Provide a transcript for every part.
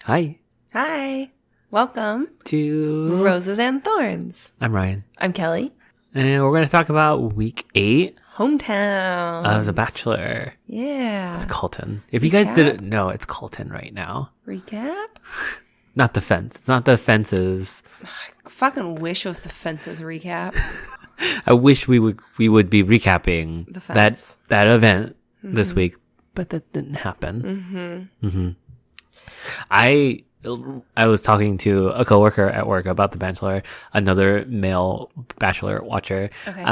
Hi. Hi. Welcome To Roses and Thorns. I'm Ryan. I'm Kelly. And we're going to talk about week 8 Hometown of The Bachelor. Yeah. It's Colton. If you guys didn't know, it's Colton right now. Recap? Not the fence. It's not the fences. I fucking wish it was the Fences recap. I wish we would be recapping The fence. that event this week, but that didn't happen. I was talking to a coworker at work about The Bachelor, another male Bachelor watcher, Okay.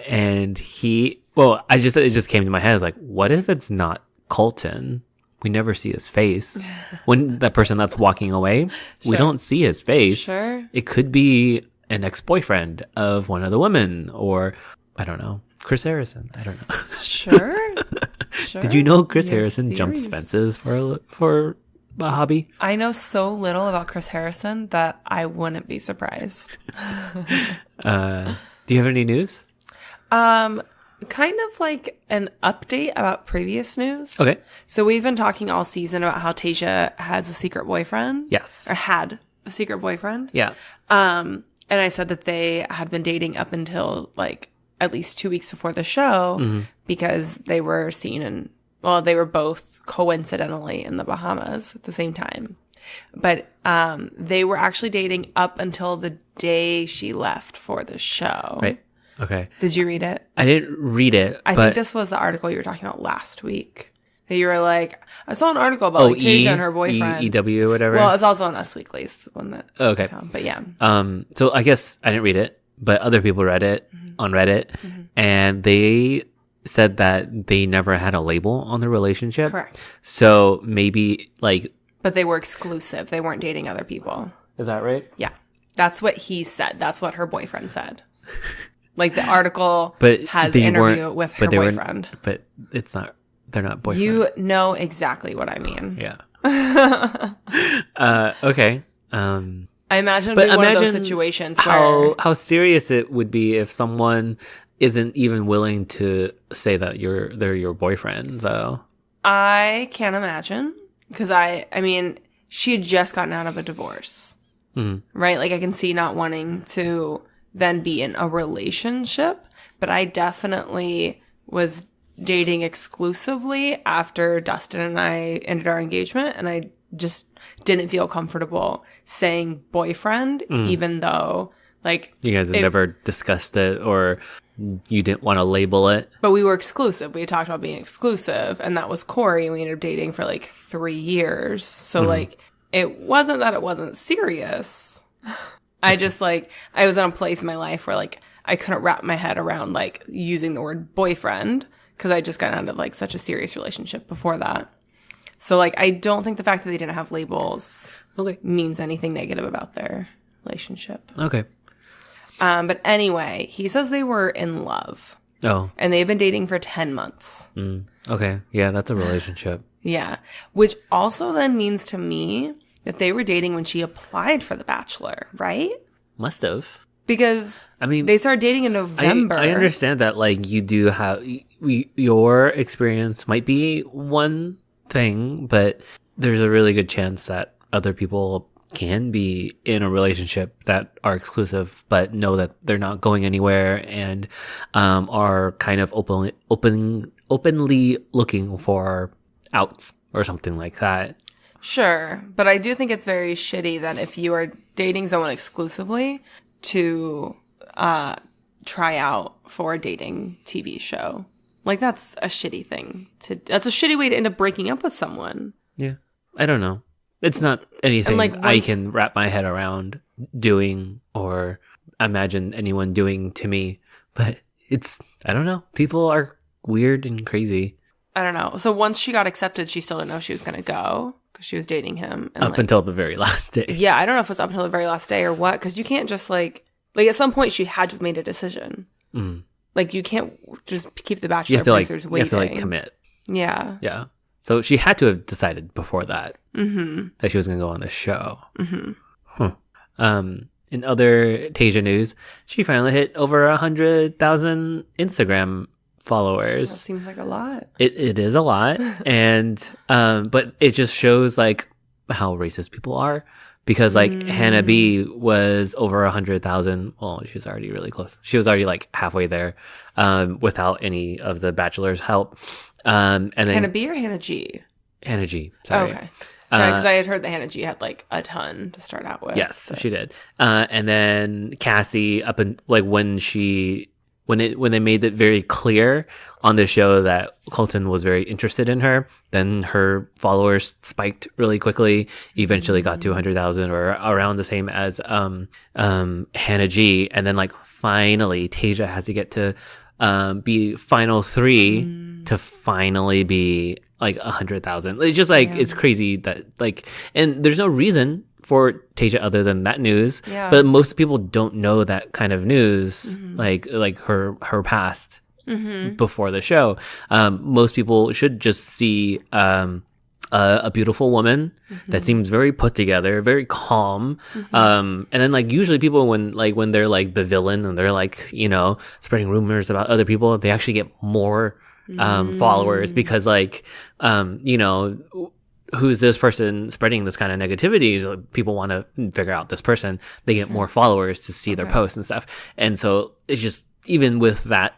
and it just came to my head. I was like, what if it's not Colton? We never see his face. When that person that's walking away, we don't see his face. Sure. It could be an ex-boyfriend of one of the women, or I don't know, Chris Harrison. I don't know. Sure. Did you know Chris Your Harrison jumps theories. fences for a hobby? I know so little about Chris Harrison that I wouldn't be surprised. Do you have any news? Kind of like an update about previous news. Okay. So we've been talking all season about how Tayshia has a secret boyfriend. Yes. Or had a secret boyfriend. Yeah. And I said that they had been dating up until like at least 2 weeks before the show because they were seen they were both coincidentally in the Bahamas at the same time. But they were actually dating up until the day she left for the show. Right. Okay. Did you read it? I didn't read it. I but think this was the article you were talking about last week. That you were like, I saw an article about Tayshia and her boyfriend. EW or whatever. Well, it's also on Us Weekly's one that. Okay. But yeah. So I guess I didn't read it, but other people read it on Reddit, and they said that they never had a label on the relationship. Correct. So maybe But they were exclusive. They weren't dating other people. is that right? Yeah. That's what he said. That's what her boyfriend said. Like the article But has they an interview weren't- with her but they weren't- boyfriend. But it's not. They're not boyfriend. You know exactly what I mean. Yeah. Okay. I imagine But it'd be one of those imagine situations where how serious it would be if someone isn't even willing to say that they're your boyfriend, though. I can't imagine because I mean, she had just gotten out of a divorce, right? Like I can see not wanting to then be in a relationship, but I definitely was dating exclusively after Dustin and I ended our engagement, and I just didn't feel comfortable saying boyfriend, even though like You guys have never discussed it, or you didn't want to label it. But we were exclusive. We had talked about being exclusive, and that was Corey. And we ended up dating for like 3 years. So like, it wasn't that it wasn't serious. I just like, I was in a place in my life where like, I couldn't wrap my head around like using the word boyfriend because I just got out of like such a serious relationship before that. So like, I don't think the fact that they didn't have labels means anything negative about their relationship. Okay. But anyway, he says they were in love. Oh. And they've been dating for 10 months. Okay. Yeah, that's a relationship. Yeah. Which also then means to me that they were dating when she applied for The Bachelor, right? Must have. Because I mean, they started dating in November. I understand that, like, you do have your experience might be one thing, but there's a really good chance that other people can be in a relationship that are exclusive, but know that they're not going anywhere and are kind of openly looking for outs or something like that. Sure. But I do think it's very shitty that if you are dating someone exclusively to try out for a dating TV show. Like, that's a shitty thing. That's a shitty way to end up breaking up with someone. Yeah. I don't know. It's not anything like, I can wrap my head around doing or imagine anyone doing to me. But I don't know. People are weird and crazy. I don't know. So once she got accepted, she still didn't know she was going to go because she was dating him. And up until the very last day. Yeah, I don't know if it was up until the very last day or what, because you can't just like at some point she had to have made a decision. Like you can't just keep the Bachelor producers waiting. You have to commit. Yeah. Yeah. So she had to have decided before that that she was going to go on the show. In other Tayshia news, she finally hit over 100,000 Instagram followers. That seems like a lot. It is a lot, and but it just shows like how racist people are. Because like Hannah B was over 100,000. Well, she was already really close. She was already like halfway there, without any of the Bachelor's help. And then Hannah B or Hannah G? Hannah G. Sorry. Okay. Because I had heard that Hannah G had like a ton to start out with. Yes, she did. And then Cassie up in like when they made it very clear on the show that Colton was very interested in her, then her followers spiked really quickly, eventually got to 100,000 or around the same as Hannah G. And then like finally Tasia has to get to be final 3 to finally be like 100,000. It's just like, it's crazy that like, and there's no reason for Tasia other than that news. Yeah. But most people don't know that kind of news, like her past before the show. Most people should just see a beautiful woman that seems very put together, very calm. And then like usually people when they're like the villain and they're like, you know, spreading rumors about other people, they actually get more followers because like you know, who's this person spreading this kind of negativity? So people want to figure out this person. They get more followers to see their posts and stuff. And so it's just, even with that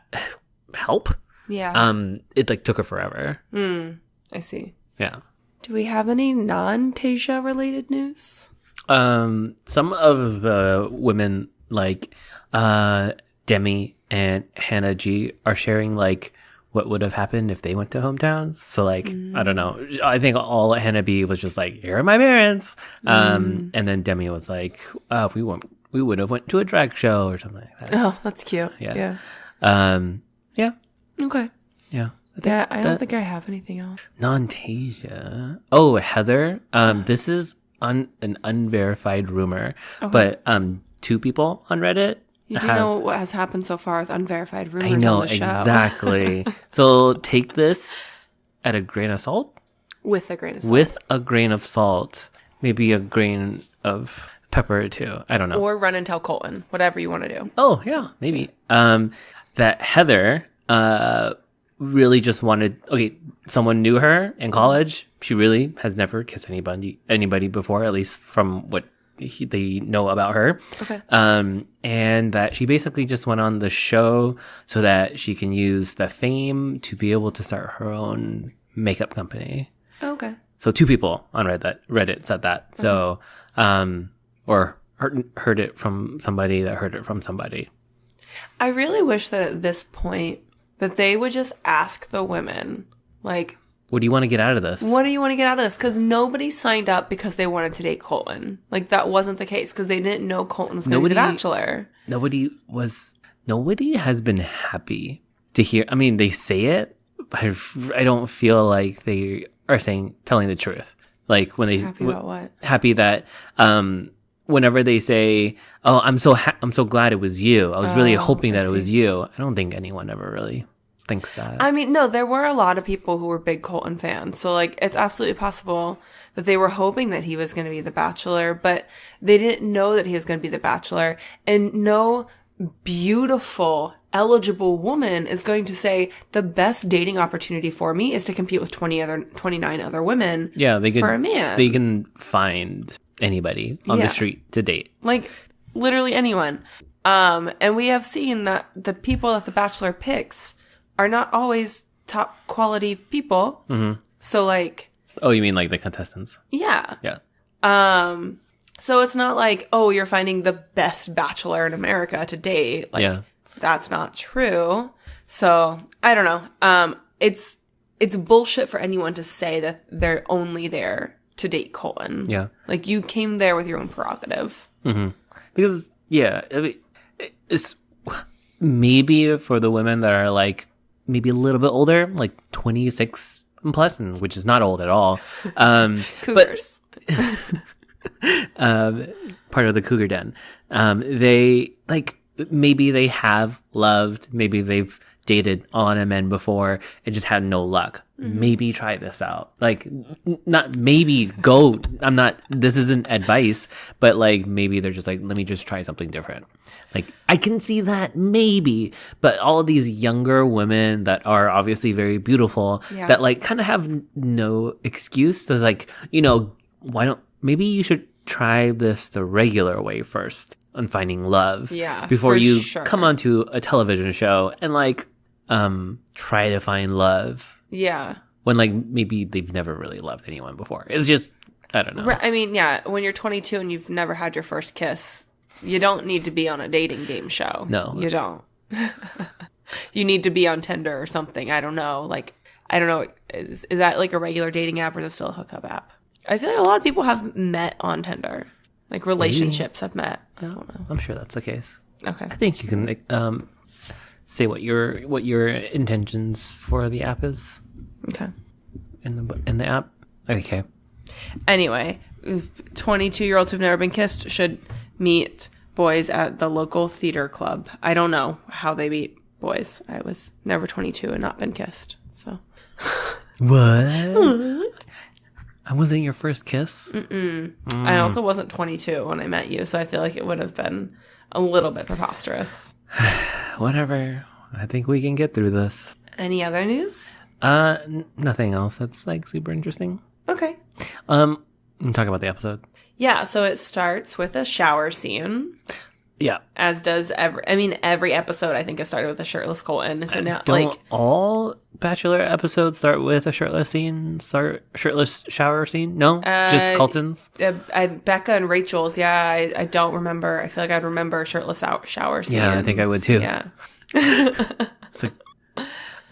help, it like took her forever. I see. Yeah. Do we have any non-Tasia related news? Some of the women like Demi and Hannah G are sharing like what would have happened if they went to hometowns. So like, I don't know. I think all Hannah B was just like, here are my parents. And then Demi was like, we would have went to a drag show or something like that. Oh, that's cute. Yeah. Yeah. Yeah. Okay. Yeah. I don't think I have anything else. Non-Tasia. Oh, Heather. This is an unverified rumor, but 2 people on Reddit. You do know what has happened so far with unverified rumors I know, on the show. Exactly. So take this at a grain of salt. With a grain of salt. With a grain of salt. Maybe a grain of pepper too. I don't know. Or run and tell Colton. Whatever you want to do. Oh, yeah, maybe. That Heather really just wanted... Okay, someone knew her in college. She really has never kissed anybody before, at least from what they know about her. Okay. And that she basically just went on the show so that she can use the fame to be able to start her own makeup company. Okay. So 2 people on Reddit said that. Okay. So, or heard it from somebody that heard it from somebody. I really wish that at this point that they would just ask the women, like, what do you want to get out of this? What do you want to get out of this? Because nobody signed up because they wanted to date Colton. Like, that wasn't the case because they didn't know Colton was going to be the Bachelor. Nobody has been happy to hear. I mean, they say it, but I don't feel like they are telling the truth. Like, when they... Happy about what? Happy that... whenever they say, "Oh, I'm so glad it was you. I was really hoping that it was you." I don't think anyone ever really thinks that. I mean, no, there were a lot of people who were big Colton fans. So, like, it's absolutely possible that they were hoping that he was going to be the Bachelor, but they didn't know that he was going to be the Bachelor. And no beautiful, eligible woman is going to say, the best dating opportunity for me is to compete with 29 other women for a man. They can find anybody on the street to date. Like, literally anyone. And we have seen that the people that the Bachelor picks are not always top quality people. Mm-hmm. So, like... Oh, you mean like the contestants? Yeah. Yeah. So it's not like, oh, you're finding the best Bachelor in America to date. Like, that's not true. So, I don't know. It's bullshit for anyone to say that they're only there to date Colton. Yeah. Like, you came there with your own prerogative. Mm-hmm. Because, I mean, it's maybe for the women that are like maybe a little bit older, like 26 and plus, which is not old at all. Cougars. Part of the cougar den. They like, maybe they have loved, maybe they've dated a lot of men before and just had no luck. Mm-hmm. Maybe try this out. Like, not maybe go. This isn't advice, but like, maybe they're just like, let me just try something different. Like, I can see that maybe, but all of these younger women that are obviously very beautiful that like kind of have no excuse to, like, maybe you should try this the regular way first on finding love. Yeah, before you sure. come onto a television show and like try to find love. Yeah. When like maybe they've never really loved anyone before. It's just, I don't know. Right, I mean, yeah, when you're 22 and you've never had your first kiss, you don't need to be on a dating game show. No. You don't. You need to be on Tinder or something. I don't know. Like, I don't know. Is that like a regular dating app or is it still a hookup app? I feel like a lot of people have met on Tinder. Like relationships have met. I don't know. I'm sure that's the case. Okay. I think you can say what your intentions for the app is. Okay. In the app. Okay. Anyway, 22-year-olds who've never been kissed should meet boys at the local theater club. I don't know how they meet boys. I was never 22 and not been kissed. So. What? I wasn't your first kiss? I also wasn't 22 when I met you, so I feel like it would have been a little bit preposterous. Whatever. I think we can get through this. Any other news? Nothing else that's like super interesting. Okay. Talk about the episode. Yeah, so it starts with a shower scene. Yeah. As does every episode I think has started with a shirtless Colton. So now Don't all Bachelor episodes start with a shirtless shower scene? No? Just Colton's? Becca and Rachel's, yeah, I don't remember. I feel like I'd remember shirtless shower scenes. Yeah, I think I would too. Yeah. It's like,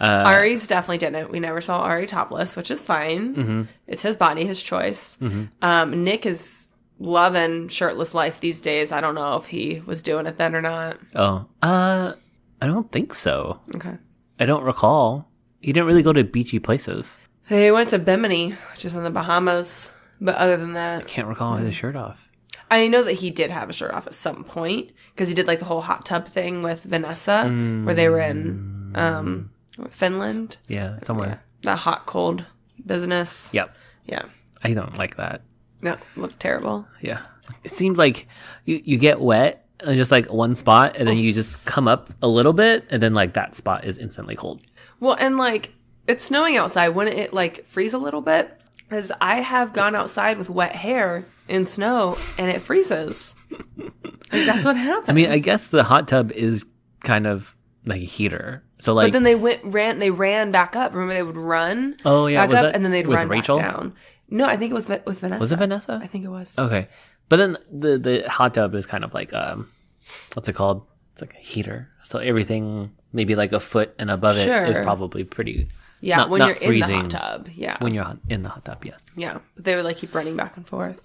Ari's definitely didn't. We never saw Ari topless, which is fine. Mm-hmm. It's his body, his choice. Mm-hmm. Nick is loving shirtless life these days. I don't know if he was doing it then or not. Oh, I don't think so. Okay. I don't recall. He didn't really go to beachy places. They went to Bimini, which is in the Bahamas. But other than that, I can't recall his shirt off. I know that he did have a shirt off at some point because he did like the whole hot tub thing with Vanessa where they were in Finland. Yeah, somewhere. Yeah. That hot, cold business. Yep. Yeah. I don't like that. No, looked terrible. Yeah. It seems like you get wet in just like one spot and then you just come up a little bit and then like that spot is instantly cold. Well, and like it's snowing outside. Wouldn't it like freeze a little bit? Because I have gone outside with wet hair in snow and it freezes. Like, that's what happens. I mean, I guess the hot tub is kind of like a heater. So like, but then they ran back up. Remember, they would run. Oh yeah, back up, and then they'd run Rachel? back down. No, I think it was with Vanessa. Was it Vanessa? I think it was. Okay, but then the hot tub is kind of like what's it called? It's like a heater. So everything maybe like a foot and above it is probably pretty. Yeah, when you're freezing. in the hot tub. Yeah, when you're in the hot tub, yes. Yeah, but they would like keep running back and forth.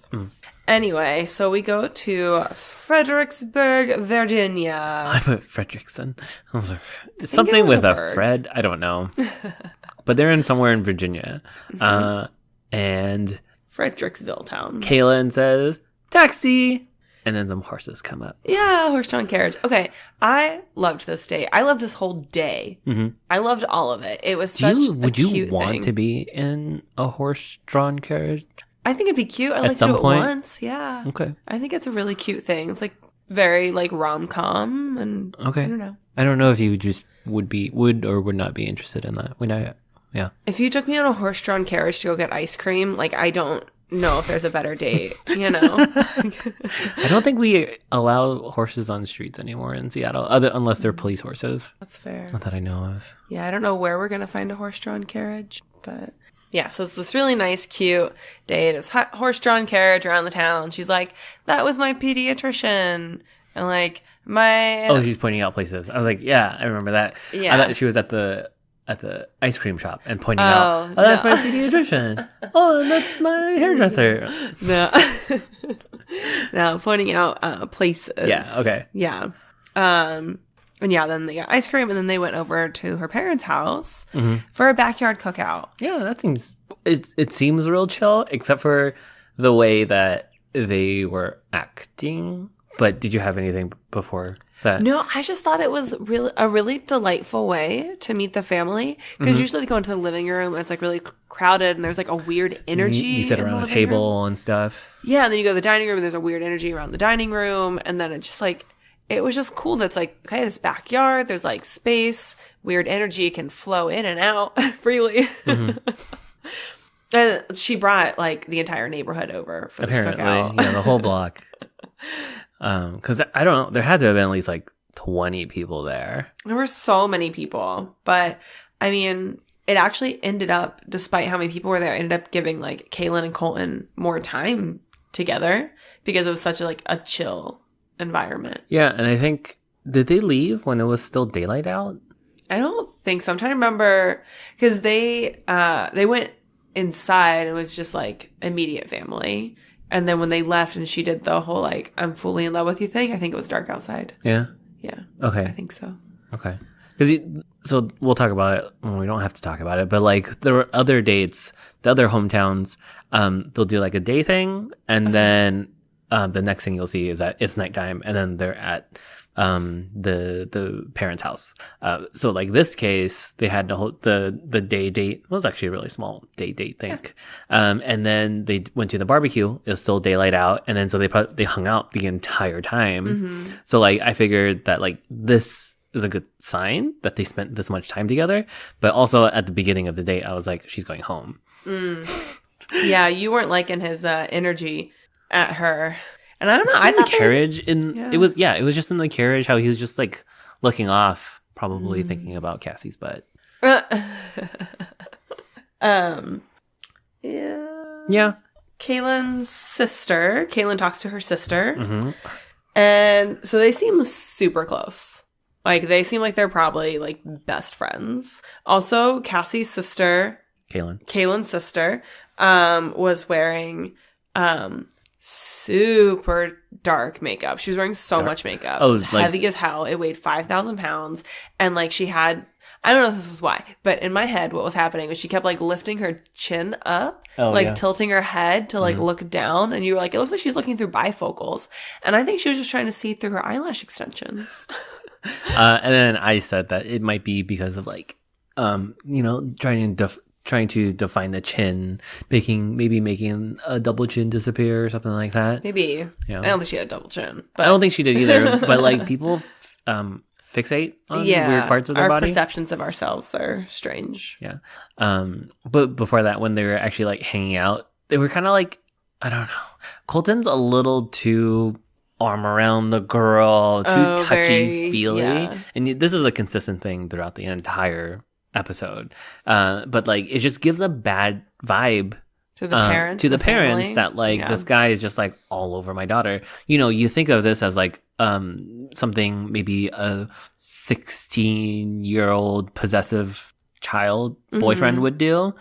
Anyway, so we go to Fredericksburg, Virginia. I put Frederickson. I was like, it's something with a Fred. I don't know, but they're in somewhere in Virginia, and Fredericksville town. Kaylin says taxi, and then some horses come up. Yeah, horse-drawn carriage. Okay, I loved this day. I loved this whole day. Mm-hmm. I loved all of it. It was such a cute thing. Would you want to be in a horse-drawn carriage? I think it'd be cute. I'd like to do it once. Yeah. Okay. I think it's a really cute thing. It's like very like rom-com and okay. I don't know. I don't know if you just would or would not be interested in that. Yeah. If you took me on a horse-drawn carriage to go get ice cream, like I don't know if there's a better date, you know? I don't think we allow horses on the streets anymore in Seattle, unless they're police horses. That's fair. Not that I know of. Yeah, I don't know where we're going to find a horse-drawn carriage, but yeah, so it's this really nice, cute date. It's horse-drawn carriage around the town. She's like, that was my pediatrician. And like, Oh, she's pointing out places. I was like, yeah, I remember that. Yeah. I thought she was at the ice cream shop and pointing out, that's my pediatrician. Oh, and that's my hairdresser. No. No, pointing out places. Yeah, okay. Yeah. And yeah, then they got ice cream, and then they went over to her parents' house for a backyard cookout. Yeah, that seems... It seems real chill, except for the way that they were acting. But did you have anything before that? No, I just thought it was a really delightful way to meet the family. Because usually they go into the living room, and it's like really crowded, and there's like a weird energy. You sit around the table and stuff. Yeah, and then you go to the dining room, and there's a weird energy around the dining room, and then it's just like... It was just cool that's like, okay, this backyard, there's like space, weird energy can flow in and out freely. And she brought like the entire neighborhood over for this Apparently, cookout. yeah, the whole block. Because I don't know, there had to have been at least like 20 people there. There were so many people, but I mean, it actually ended up, despite how many people were there, it ended up giving like Kaylin and Colton more time together because it was such a chill environment. Yeah, and I think, did they leave when it was still daylight out? I don't think so. I'm trying to remember because they went inside and it was just like immediate family. And then when they left and she did the whole like I'm fully in love with you thing, I think it was dark outside. Yeah. Yeah. Okay. I think so. Okay. Because so we'll talk about it. Well, we don't have to talk about it, but like there were other dates, the other hometowns. They'll do like a day thing, and then the next thing you'll see is that it's nighttime, and then they're at the parents' house. So like this case, they had the day date. It was actually a really small day date thing. Yeah. And then they went to the barbecue. It was still daylight out, and then so they hung out the entire time. Mm-hmm. So like I figured that like this is a good sign that they spent this much time together. But also at the beginning of the date, I was like, she's going home. Yeah, you weren't liking his energy at her. And I don't know. I the carriage it was just in the carriage how he was just like looking off, probably thinking about Cassie's butt. Yeah. Kaylin talks to her sister, and so they seem super close. Like they seem like they're probably like best friends. Also, Cassie's sister, Kaylin's sister, was wearing super dark makeup. She was wearing so much makeup. Oh, it was heavy as hell. It weighed 5,000 pounds. And like she had, I don't know if this was why, but in my head, what was happening was she kept like lifting her chin up, tilting her head to like look down. And you were like, it looks like she's looking through bifocals. And I think she was just trying to see through her eyelash extensions. And then I said that it might be because of like, trying to define the chin, making a double chin disappear or something like that. Maybe. Yeah. I don't think she had a double chin. But I don't think she did either. But like people fixate on weird parts of their body. Our perceptions of ourselves are strange. Yeah. But before that, when they were actually like hanging out, they were kind of like, I don't know. Colton's a little too arm around the girl, too touchy-feely. Yeah. And this is a consistent thing throughout the entire episode. But like it just gives a bad vibe to the parents. That like this guy is just like all over my daughter. You think of this as like something maybe a 16-year-old possessive child boyfriend would do,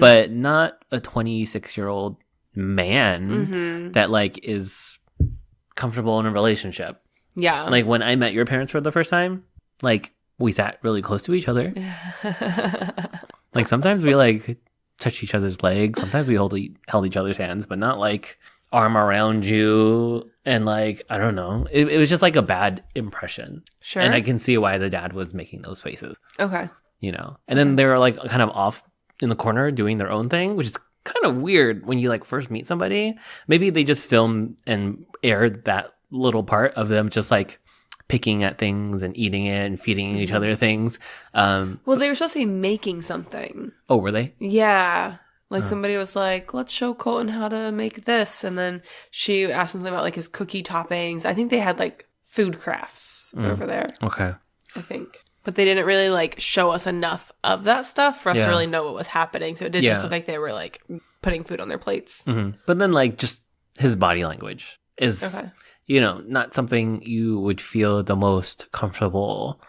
but not a 26-year-old man that like is comfortable in a relationship. Yeah. Like when I met your parents for the first time, like we sat really close to each other. Like sometimes we like touch each other's legs. Sometimes we held each other's hands, but not like arm around you. And like, I don't know. It was just like a bad impression. Sure. And I can see why the dad was making those faces. Okay. And then they were like kind of off in the corner doing their own thing, which is kind of weird when you like first meet somebody. Maybe they just film and aired that little part of them just like picking at things and eating it and feeding each other things. Well, they were supposed to be making something. Oh, were they? Yeah. Like somebody was like, let's show Colton how to make this. And then she asked him something about like his cookie toppings. I think they had like food crafts over there. Okay. I think. But they didn't really like show us enough of that stuff for us to really know what was happening. So it did just look like they were like putting food on their plates. But then like just his body language is, not something you would feel the most comfortable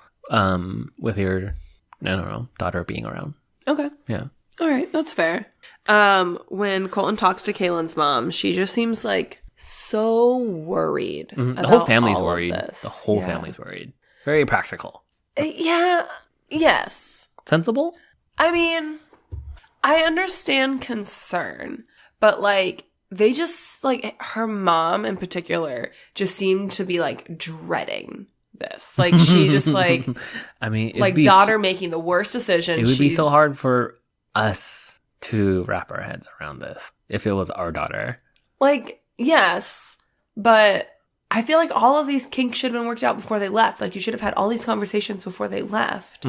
with your, I don't know, daughter being around. Okay. Yeah. All right. That's fair. When Colton talks to Kaylin's mom, she just seems like so worried. The whole family's worried. The whole family's worried. Very practical. Yeah. Yes. Sensible? I mean, I understand concern, but like they just like her mom in particular just seemed to be like dreading this. Like she just like I mean, like daughter making the worst decision. It would be so hard for us to wrap our heads around this if it was our daughter. Like, yes, but I feel like all of these kinks should have been worked out before they left. Like, you should have had all these conversations before they left.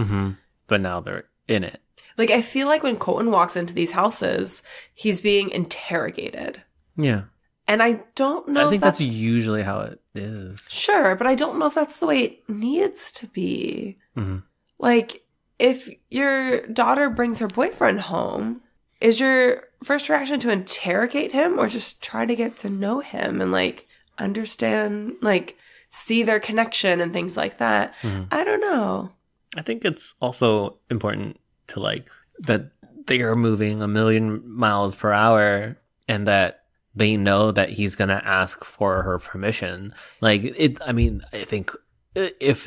But now they're in it. Like, I feel like when Colton walks into these houses, he's being interrogated. Yeah. And I don't know I think that's usually how it is. Sure, but I don't know if that's the way it needs to be. Mm-hmm. Like, if your daughter brings her boyfriend home, is your first reaction to interrogate him or just try to get to know him and, like, understand, like, see their connection and things like that? Mm-hmm. I don't know. I think it's also important to, like, that they are moving 1,000,000 miles per hour and that they know that he's going to ask for her permission. Like, I think if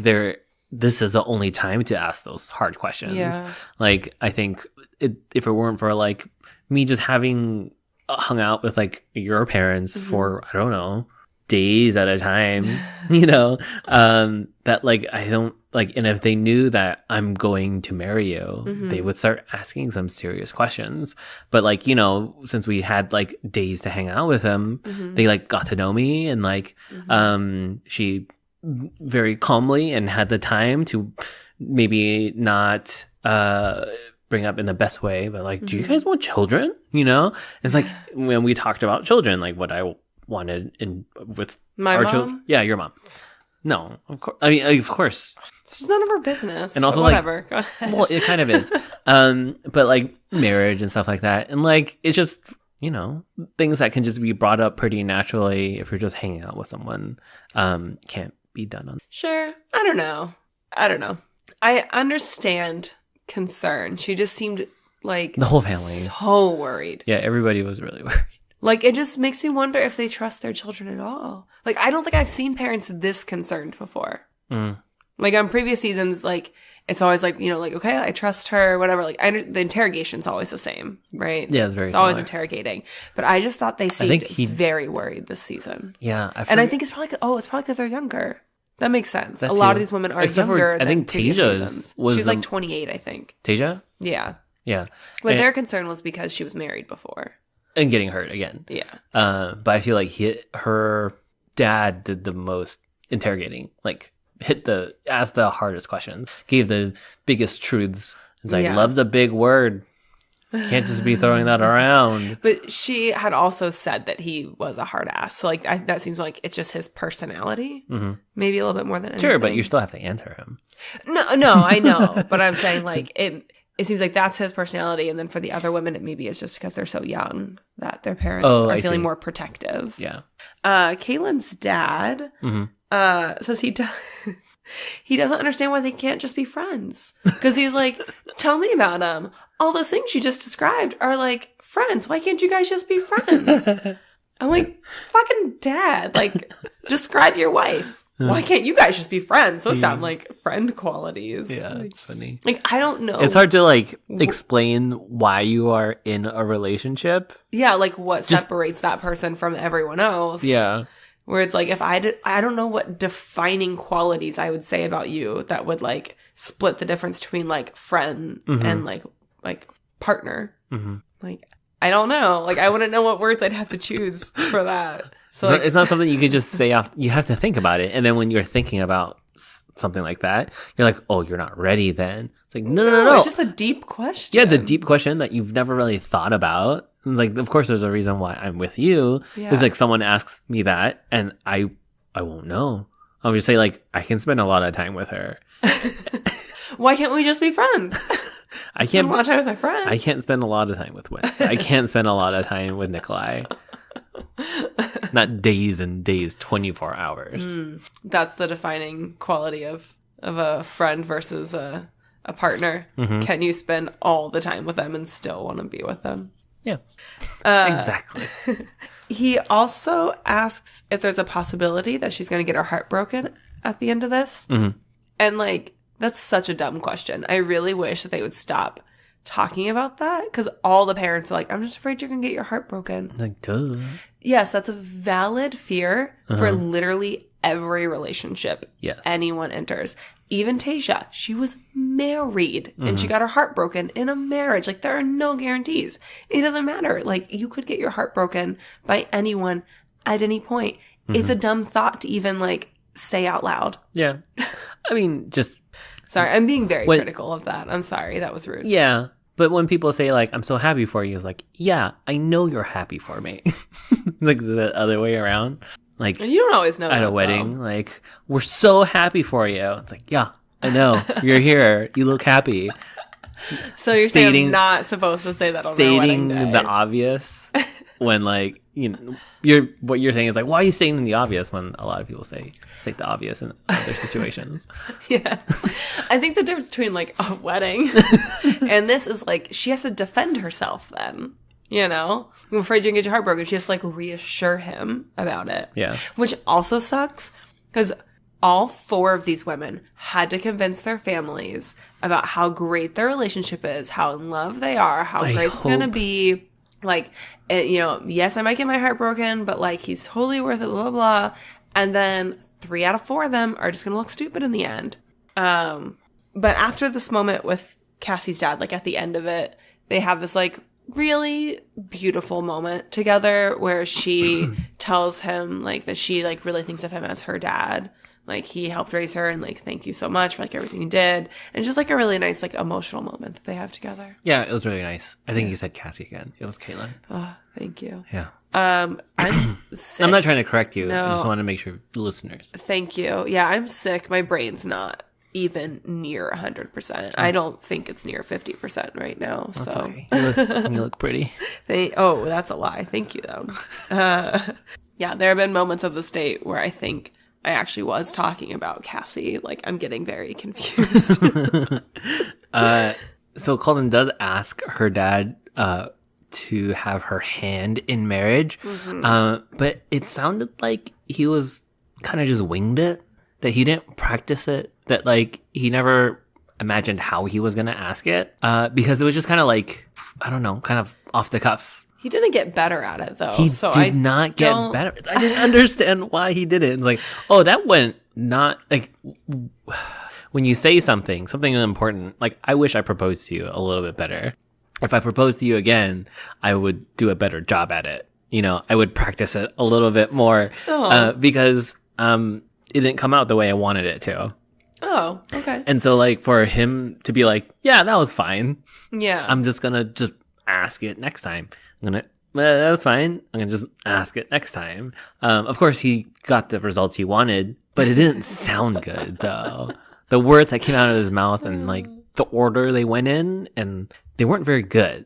this is the only time to ask those hard questions. Yeah. Like, I think if it weren't for, like, me just having hung out with, like, your parents for, I don't know, days at a time, you know, that, like, I don't, like, and if they knew that I'm going to marry you, they would start asking some serious questions. But, like, you know, since we had, like, days to hang out with him, they, like, got to know me, and, like, she very calmly and had the time to maybe not bring up in the best way, but, like, do you guys want children? You know? It's like when we talked about children, like, what I wanted with My our mom? children. Yeah, your mom. No, of course. I mean, of course. It's just none of her business. And also, but whatever. Go like, ahead. well, it kind of is. But, like, marriage and stuff like that, and, like, it's just, you know, things that can just be brought up pretty naturally if you're just hanging out with someone. Can't be done on. Sure. I don't know. I understand concern. She just seemed like The whole family. so worried. Yeah, everybody was really worried. Like, it just makes me wonder if they trust their children at all. Like, I don't think I've seen parents this concerned before. Like, on previous seasons, like, it's always like, you know, like, okay, I trust her, whatever. Like, the interrogation's always the same, right? Yeah, it's very It's always similar. interrogating. But I just thought they seemed he- very worried this season. Yeah, And I think it's probably because they're younger. That makes sense. That a lot too. of these women are Except for, younger I than think previous Tasia's seasons. was She's the- like 28, I think. Tasia? Yeah. Yeah. But And- their concern was because she was married before. and getting hurt again. Yeah. But I feel like her dad did the most interrogating, like asked the hardest questions, gave the biggest truths. It's like, Yeah. love's a big word. Can't just be throwing that around. But she had also said that he was a hard ass. So, like, that seems like it's just his personality. Maybe a little bit more than anything. Sure, but you still have to answer him. No, I know. But I'm saying, like, it seems like that's his personality. And then for the other women, it maybe is just because they're so young that their parents are feeling more protective. Yeah. Caitlin's dad says he doesn't understand why they can't just be friends. Because he's like, tell me about them. All those things you just described are like friends. Why can't you guys just be friends? I'm like, fucking dad, like, describe your wife. Why can't you guys just be friends? Those sound like friend qualities. Yeah, like, it's funny. Like, I don't know. It's hard to, like, explain why you are in a relationship. Yeah, like, what separates that person from everyone else. Yeah. Where it's like, if I don't know what defining qualities I would say about you that would, like, split the difference between, like, friend and, like partner. Like, I don't know. Like, I wouldn't know what words I'd have to choose for that. So, like, it's not something you can just say off. You have to think about it. And then when you're thinking about something like that, you're like, oh, you're not ready then. It's like, no. It's just a deep question. Yeah, it's a deep question that you've never really thought about. And, like, of course, there's a reason why I'm with you. Yeah. It's like someone asks me that and I won't know. I'll just say, like, I can spend a lot of time with her. Why can't we just be friends? I Spend can't a lot of time with my friends. I can't spend a lot of time with Wes. I can't spend a lot of time with Nikolai. Not days and days, 24 hours. That's the defining quality of a friend versus a partner. Can you spend all the time with them and still want to be with them? Yeah. Exactly. He also asks if there's a possibility that she's going to get her heart broken at the end of this. And, like, that's such a dumb question. I really wish that they would stop talking about that because all the parents are like, I'm just afraid you're going to get your heart broken. Like, duh. Yes, that's a valid fear for literally every relationship anyone enters. Even Tasia, she was married and she got her heart broken in a marriage. Like, there are no guarantees. It doesn't matter. Like, you could get your heart broken by anyone at any point. It's a dumb thought to even, like, say out loud. Yeah. I mean, just... Sorry, I'm being very critical of that. I'm sorry, that was rude. Yeah. But when people say like, I'm so happy for you, it's like, yeah, I know you're happy for me. Like the other way around. Like, And you don't always know at that, a wedding, though. like, we're so happy for you. It's like, yeah, I know. You're here. You look happy. So you're saying I'm not supposed to say that on my wedding Stating day. the obvious when, like, you know, what you're saying is like, why are you stating the obvious when a lot of people state the obvious in other situations? Yes. I think the difference between like a wedding and this is like she has to defend herself then. You know? I'm afraid you're going to get your heart broken. She has to like reassure him about it. Yeah. Which also sucks because all 4 of these women had to convince their families about how great their relationship is, how in love they are, how great it's going to be. Like, you know, yes, I might get my heart broken, but like he's totally worth it, blah, blah, blah. And then 3 out of 4 of them are just going to look stupid in the end. But after this moment with Cassie's dad, like at the end of it, they have this like really beautiful moment together where she tells him like that she like really thinks of him as her dad. Like he helped raise her and like thank you so much for like everything you did. And just like a really nice like emotional moment that they have together. Yeah, it was really nice. I think you said Cassie again. It was Caitlin. Oh, thank you. Yeah. I'm sick. I'm not trying to correct you. No. I just want to make sure listeners. Thank you. Yeah, I'm sick. My brain's not even near 100%. I don't think it's near 50% right now. That's so okay. You look pretty. Oh, that's a lie. Thank you, though. Yeah, there have been moments of this date where I think I actually was talking about Cassie. Like, I'm getting very confused. So Colton does ask her dad to have her hand in marriage, but it sounded like he was kind of just winged it, that he didn't practice it, that like he never imagined how he was going to ask it, because it was just kind of like, I don't know, kind of off the cuff. He didn't get better at it, though. He did not get better. I didn't understand why he did it. It's like, oh, that went not like when you say something important. Like, I wish I proposed to you a little bit better. If I proposed to you again, I would do a better job at it. You know, I would practice it a little bit more because it didn't come out the way I wanted it to. Oh, okay. And so, like, for him to be like, yeah, that was fine. Yeah. I'm just gonna just ask it next time. That's fine. I'm gonna just ask it next time. Of course, he got the results he wanted, but it didn't sound good though. The words that came out of his mouth and like the order they went in, and they weren't very good.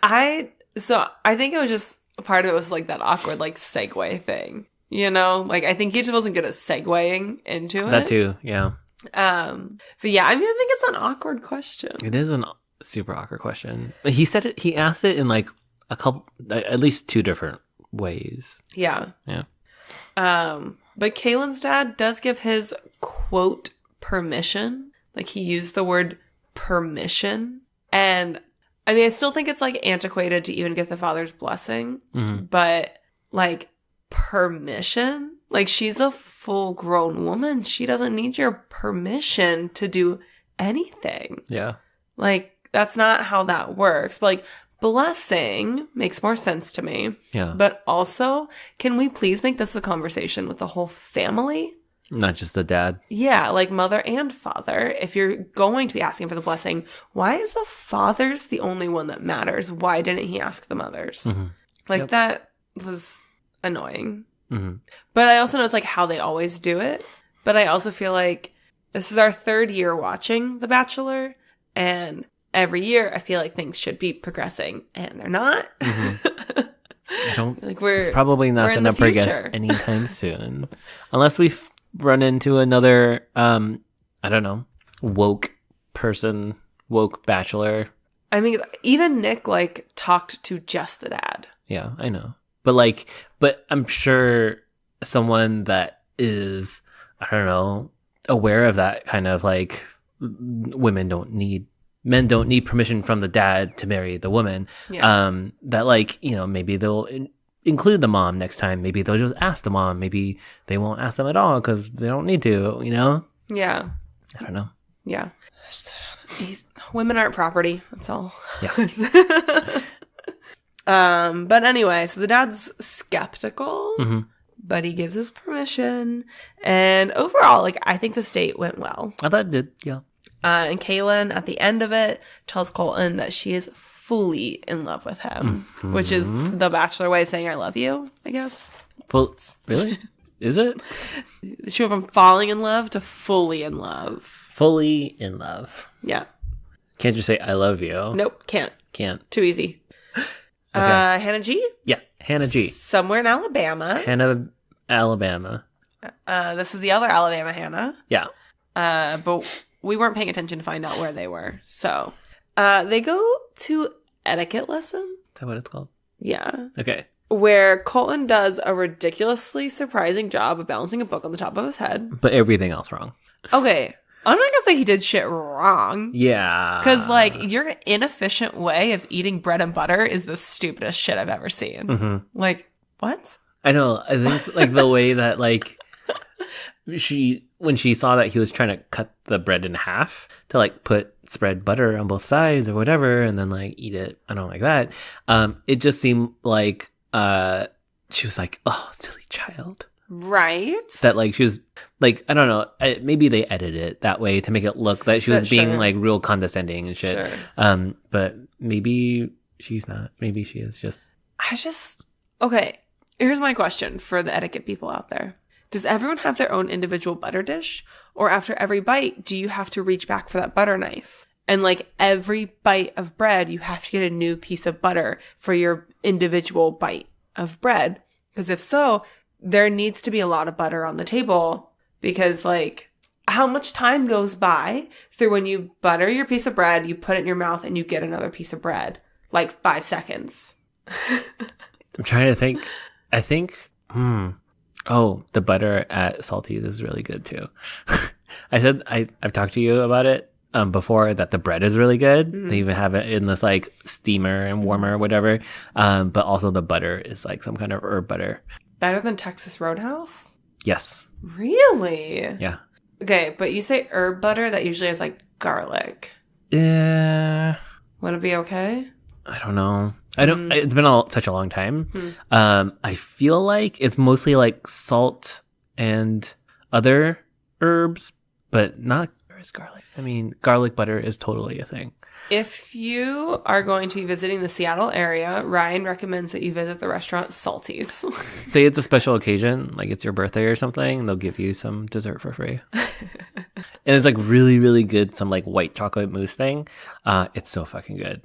I think it was just part of it was like that awkward like segue thing. You know, like I think he just wasn't good at segueing into it. That too, yeah. But yeah, I mean, I think it's an awkward question. It is a super awkward question. But he said it. He asked it in like at least 2 different ways. Yeah. Yeah. But Kaylin's dad does give his quote permission. Like he used the word permission. And I mean, I still think it's like antiquated to even give the father's blessing, but like permission, like she's a full grown woman. She doesn't need your permission to do anything. Yeah. Like that's not how that works. But like blessing makes more sense to me. Yeah. But also, can we please make this a conversation with the whole family? Not just the dad. Yeah, like mother and father. If you're going to be asking for the blessing, why is the father's the only one that matters? Why didn't he ask the mother's? Like that was annoying. But I also know it's like how they always do it. But I also feel like this is our 3rd year watching The Bachelor, and every year I feel like things should be progressing, and they're not. I don't. Like it's probably not going to progress anytime soon, unless we run into another, I don't know, woke person, woke bachelor. I mean, even Nick like talked to just the dad. Yeah, I know, but I'm sure someone that is, I don't know, aware of that kind of like men don't need permission from the dad to marry the woman. Yeah. That like, you know, maybe they'll include the mom next time. Maybe they'll just ask the mom. Maybe they won't ask them at all because they don't need to, you know? Yeah. I don't know. Yeah. Women aren't property. That's all. Yeah. But anyway, so the dad's skeptical, but he gives his permission. And overall, like, I think this date went well. I thought it did, yeah. And Kaylin, at the end of it, tells Colton that she is fully in love with him, which is the Bachelor way of saying I love you, I guess. Full, really? Is it? She went from falling in love to fully in love. Fully in love. Yeah. Can't you say I love you? Nope, can't. Can't. Too easy. Okay. Hannah G? Yeah, Hannah G. Somewhere in Alabama. Hannah, Alabama. This is the other Alabama Hannah. Yeah. But we weren't paying attention to find out where they were. So they go to etiquette lesson. Is that what it's called? Yeah. Okay. Where Colton does a ridiculously surprising job of balancing a book on the top of his head. But everything else wrong. Okay. I'm not gonna say he did shit wrong. Yeah. Because, like, your inefficient way of eating bread and butter is the stupidest shit I've ever seen. Mm-hmm. Like, what? I know. I think, like, the way that, like, when she saw that he was trying to cut the bread in half to spread butter on both sides or whatever, and then like eat it, I don't like that. It just seemed like she was like, "Oh, silly child." Right. That like she was like, I don't know. Maybe they edited it that way to make it look that she was being like real condescending and shit. Sure. But maybe she's not. Maybe she is just. Okay. Here's my question for the etiquette people out there. Does everyone have their own individual butter dish? Or after every bite, do you have to reach back for that butter knife? And like every bite of bread, you have to get a new piece of butter for your individual bite of bread. Because if so, there needs to be a lot of butter on the table. Because like, how much time goes by through when you butter your piece of bread, you put it in your mouth, and you get another piece of bread? Like 5 seconds. I'm trying to think. I think... Oh, the butter at Salty's is really good too. I've talked to you about it before, that the bread is really good. They even have it in this like steamer and warmer or whatever. But also the butter is like some kind of herb butter. Better than Texas Roadhouse? Yes. Really? Yeah. Okay, but you say herb butter, that usually has like garlic. Yeah. Would it be okay? I don't know. I don't. It's been such a long time. I feel like it's mostly like salt and other herbs, but not as garlic. I mean, garlic butter is totally a thing. If you are going to be visiting the Seattle area, Ryan recommends that you visit the restaurant Salty's. Say it's a special occasion, like it's your birthday or something, they'll give you some dessert for free. And it's like really, really good. Some like white chocolate mousse thing. It's so fucking good.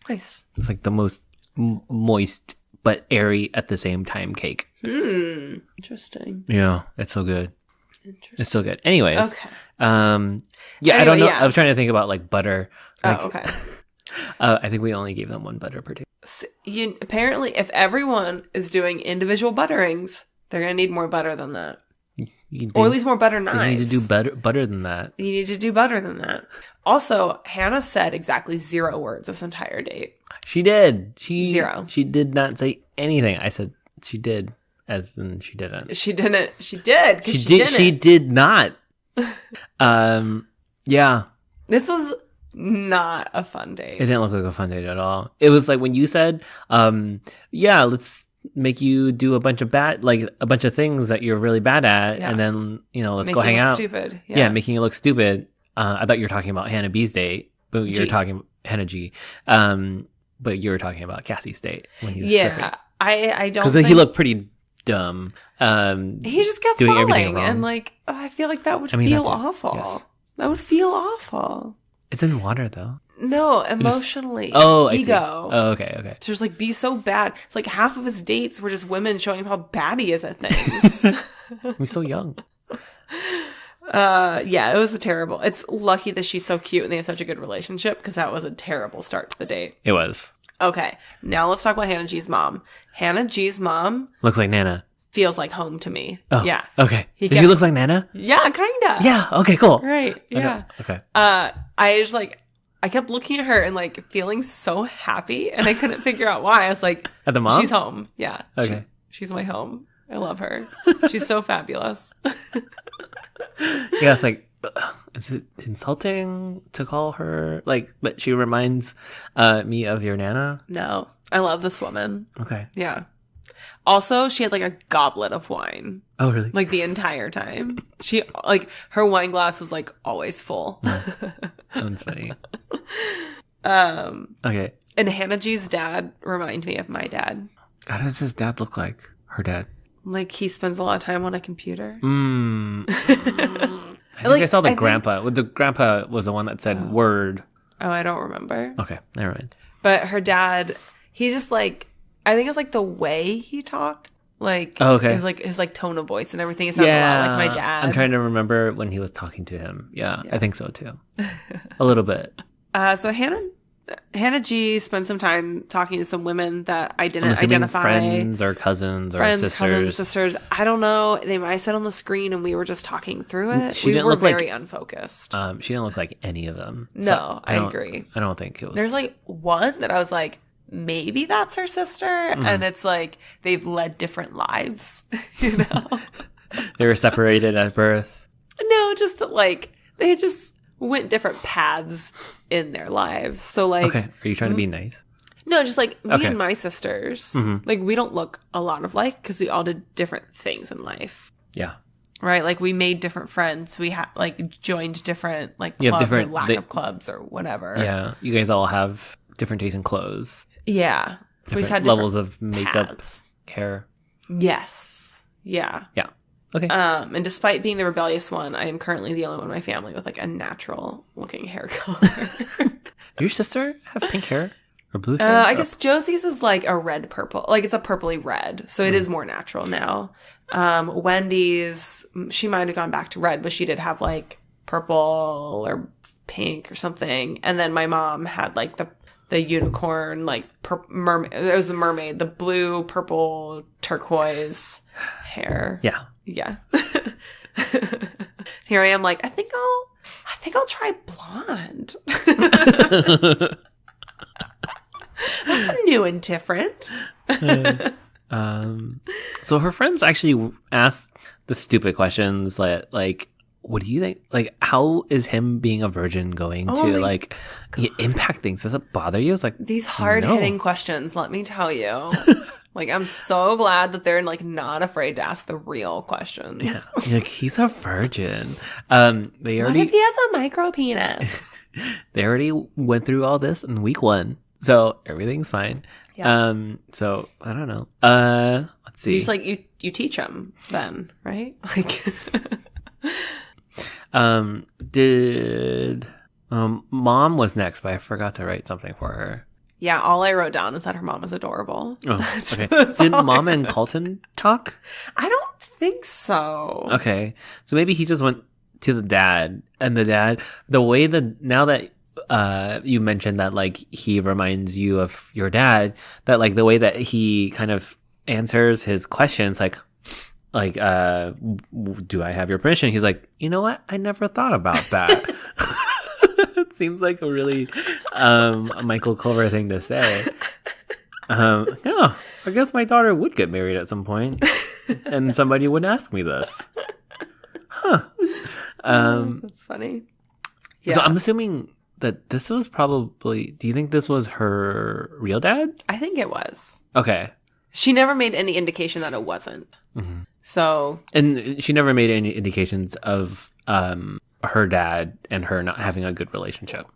Nice. It's like the most moist but airy at the same time cake. Interesting. Yeah, it's so good. It's so good. Anyways. Okay. Yeah, anyway, I don't know. yes. I was trying to think about like butter. Like, Oh, okay. I think we only gave them one butter per table. So apparently, if everyone is doing individual butterings, they're going to need more butter than that. Or at least more butter knives. You need to do butter than that. You need to do better than that. Also, Hannah said exactly 0 words this entire date. She did. 0. She did not say anything. I said she did, as in she didn't. She didn't. She did. She did. She did not. Yeah. This was not a fun date. It didn't look like a fun date at all. It was like when you said, yeah, let's make you do a bunch of things that you're really bad at, and then let's go hang out. Stupid. Yeah, making you look stupid. I thought you were talking about Hannah B's date, but you're talking Hannah G. But you were talking about Cassie's date when he was surfing. I don't because he looked pretty dumb. He just kept doing falling, everything wrong. and like I feel like that would feel awful. Yes. That would feel awful. It's in water though. No, emotionally. I ego. see. Oh, okay. To just like be so bad. It's like half of his dates were just women showing him how bad he is at things. He's so young. Yeah, it was terrible. It's lucky that she's so cute and they have such a good relationship, because that was a terrible start to the date. It was. Okay, now let's talk about Hannah G's mom. Hannah G's mom looks like Nana. Feels like home to me. Oh, yeah. Okay. She looks like Nana? Yeah, kinda. Yeah. Okay. Cool. Right. Yeah. Okay. I kept looking at her and like feeling so happy, and I couldn't figure out why. I was like, at the mom? She's home. Yeah. Okay. She's my home. I love her. She's so fabulous. Yeah, it's like, is it insulting to call her like that? She reminds me of your Nana. No, I love this woman. Okay. Yeah. Also, she had like a goblet of wine. Oh, really? Like the entire time. She like her wine glass was like always full. Sounds funny. Okay. And Hannah G's dad remind me of my dad. How does his dad look like? Her dad? Like he spends a lot of time on a computer. I think I saw the grandpa. The grandpa was the one that said word. Oh, I don't remember. Okay, never mind. But her dad, he just like, I think it's like the way he talked. Like, okay. It was like his like tone of voice and everything. It sounded a lot like my dad. I'm trying to remember when he was talking to him. Yeah. I think so too. A little bit. So Hannah G spent some time talking to some women that I didn't identify. Friends or cousins or sisters. I don't know. They might have said on the screen and we were just talking through it. We were very unfocused. She didn't look like any of them. No, so I agree. I don't think it was. There's like one that I was like, maybe that's her sister. And it's like they've led different lives, you know? They were separated at birth. No, just that like they just went different paths in their lives. So like, okay, are you trying to be nice? No, just like me and my sisters, like we don't look a lot alike because we all did different things in life. Yeah. Right? Like we made different friends. We like joined different like clubs or lack of clubs or whatever. Yeah. You guys all have different tastes in clothes. Yeah. We just had levels of makeup, hair. Yes. Yeah. Yeah. Okay. And despite being the rebellious one, I am currently the only one in my family with like a natural looking hair color. Your sister have pink hair or blue hair? I guess Josie's is like a red purple. Like it's a purpley red. So it is more natural now. Wendy's, she might have gone back to red, but she did have like purple or pink or something. And then my mom had like the unicorn, like mermaid. It was a mermaid, the blue, purple, turquoise hair. Yeah. Yeah. Here I am like, I think I'll try blonde. That's new and different. So her friends actually asked the stupid questions like what do you think? Like, how is him being a virgin going to like impact things? Does it bother you? It's like these hard-hitting questions, let me tell you. Like, I'm so glad that they're like not afraid to ask the real questions. Yeah, like he's a virgin. What if he has a micro penis? They already went through all this in week 1, so everything's fine. Yeah. So I don't know. Let's see. You just like you teach them then, right? Like. Did mom was next, but I forgot to write something for her. Yeah, all I wrote down is that her mom was adorable. Oh, okay. Did mom and Colton talk? I don't think so. Okay, so maybe he just went to the dad, and the way that now that you mentioned that like he reminds you of your dad, that like the way that he kind of answers his questions, like do I have your permission? He's like, you know what? I never thought about that. It seems like a really Michael Culver thing to say. Yeah, I guess my daughter would get married at some point, and somebody would ask me this. Huh. That's funny. Yeah. So I'm assuming that this was probably. Do you think this was her real dad? I think it was. Okay. She never made any indication that it wasn't. Mm-hmm. So. And she never made any indications of her dad and her not having a good relationship.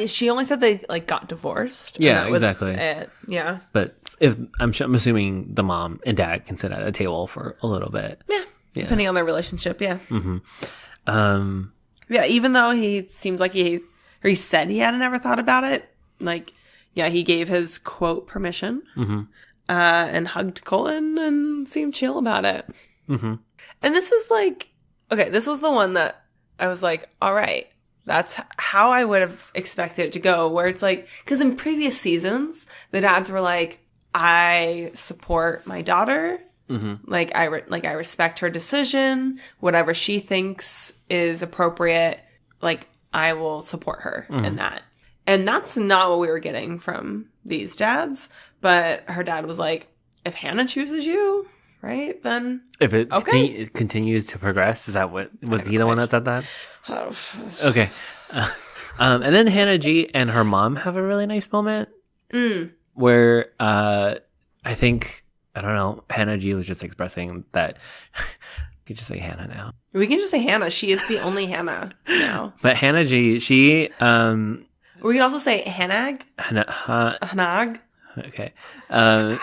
She only said they like got divorced. Yeah, exactly. It. Yeah. But I'm assuming the mom and dad can sit at a table for a little bit. Yeah. Depending on their relationship. Yeah. Mm-hmm. Yeah. Even though he seems like he said he hadn't ever thought about it. Like, yeah, he gave his quote permission. Mm-hmm. And hugged Colton and seemed chill about it. Mm-hmm. And this is like, okay, this was the one that I was like, all right, that's how I would have expected it to go. Where it's like, because in previous seasons, the dads were like, I support my daughter. Mm-hmm. Like I respect her decision. Whatever she thinks is appropriate, like I will support her in that. And that's not what we were getting from these dads. But her dad was like, if Hannah chooses you, right, then if it continues to progress, is that what was he the one that said that? Okay. And then Hannah G and her mom have a really nice moment where I think I don't know. Hannah G was just expressing that. You could just say Hannah now. We can just say Hannah. She is the only Hannah now. But Hannah G, she We can also say Hanag. Hanag. Okay. You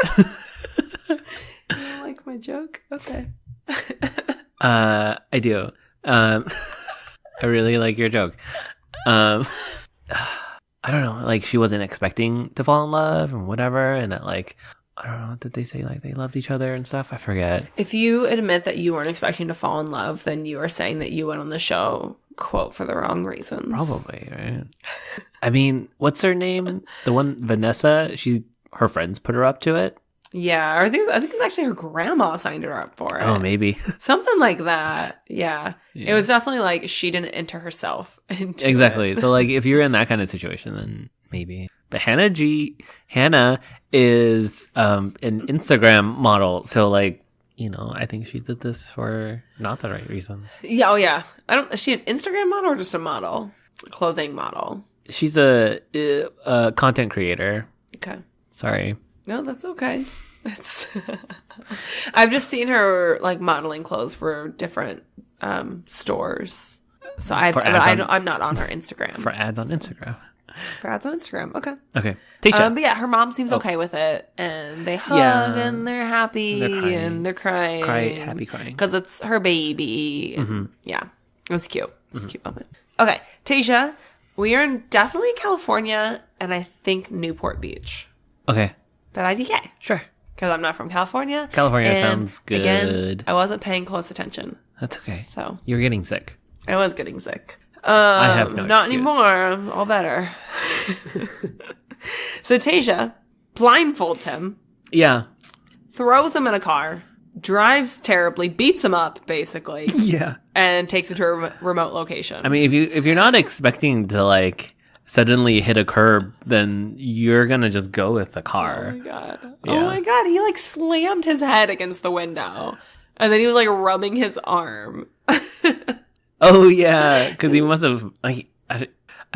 don't like my joke? Okay. I do. I really like your joke. I don't know. Like, she wasn't expecting to fall in love and whatever, and that, like, I don't know. What did they say? Like, they loved each other and stuff? I forget. If you admit that you weren't expecting to fall in love, then you are saying that you went on the show, quote, for the wrong reasons. Probably, right? I mean, what's her name? The one, Vanessa? Her friends put her up to it. Yeah, or I think it's actually her grandma signed her up for it. Oh, maybe. Something like that. Yeah. It was definitely like she didn't enter herself into Exactly. it. So, like, if you're in that kind of situation, then maybe. But Hannah is an Instagram model. So, like, you know, I think she did this for not the right reasons. Yeah, oh yeah. Is she an Instagram model or just a model? A clothing model? She's a content creator. Okay. Sorry. No, that's okay. I've just seen her like modeling clothes for different stores. So I'm not on her Instagram. For ads on Instagram. For ads on Instagram. Okay. Okay. Tasha. But yeah, her mom seems okay with it, and they hug and they're happy and they're crying. Happy crying. Because it's her baby. And yeah. It was cute. It was a cute moment. Okay. Tasha, we are definitely in California, and I think Newport Beach. Okay. That IDK. Sure. Because I'm not from California. California sounds good. Again, I wasn't paying close attention. That's okay. So you're getting sick. I was getting sick. I have no not excuse. anymore. I'm all better. So Tasha blindfolds him. Yeah. Throws him in a car. Drives terribly. Beats him up, basically. Yeah. And takes him to a remote location. I mean, if you're not expecting to, like, suddenly hit a curb, then you're gonna just go with the car. Oh my god. Yeah. Oh my god. He like slammed his head against the window. And then he was like rubbing his arm. Oh yeah, because he must have, like, I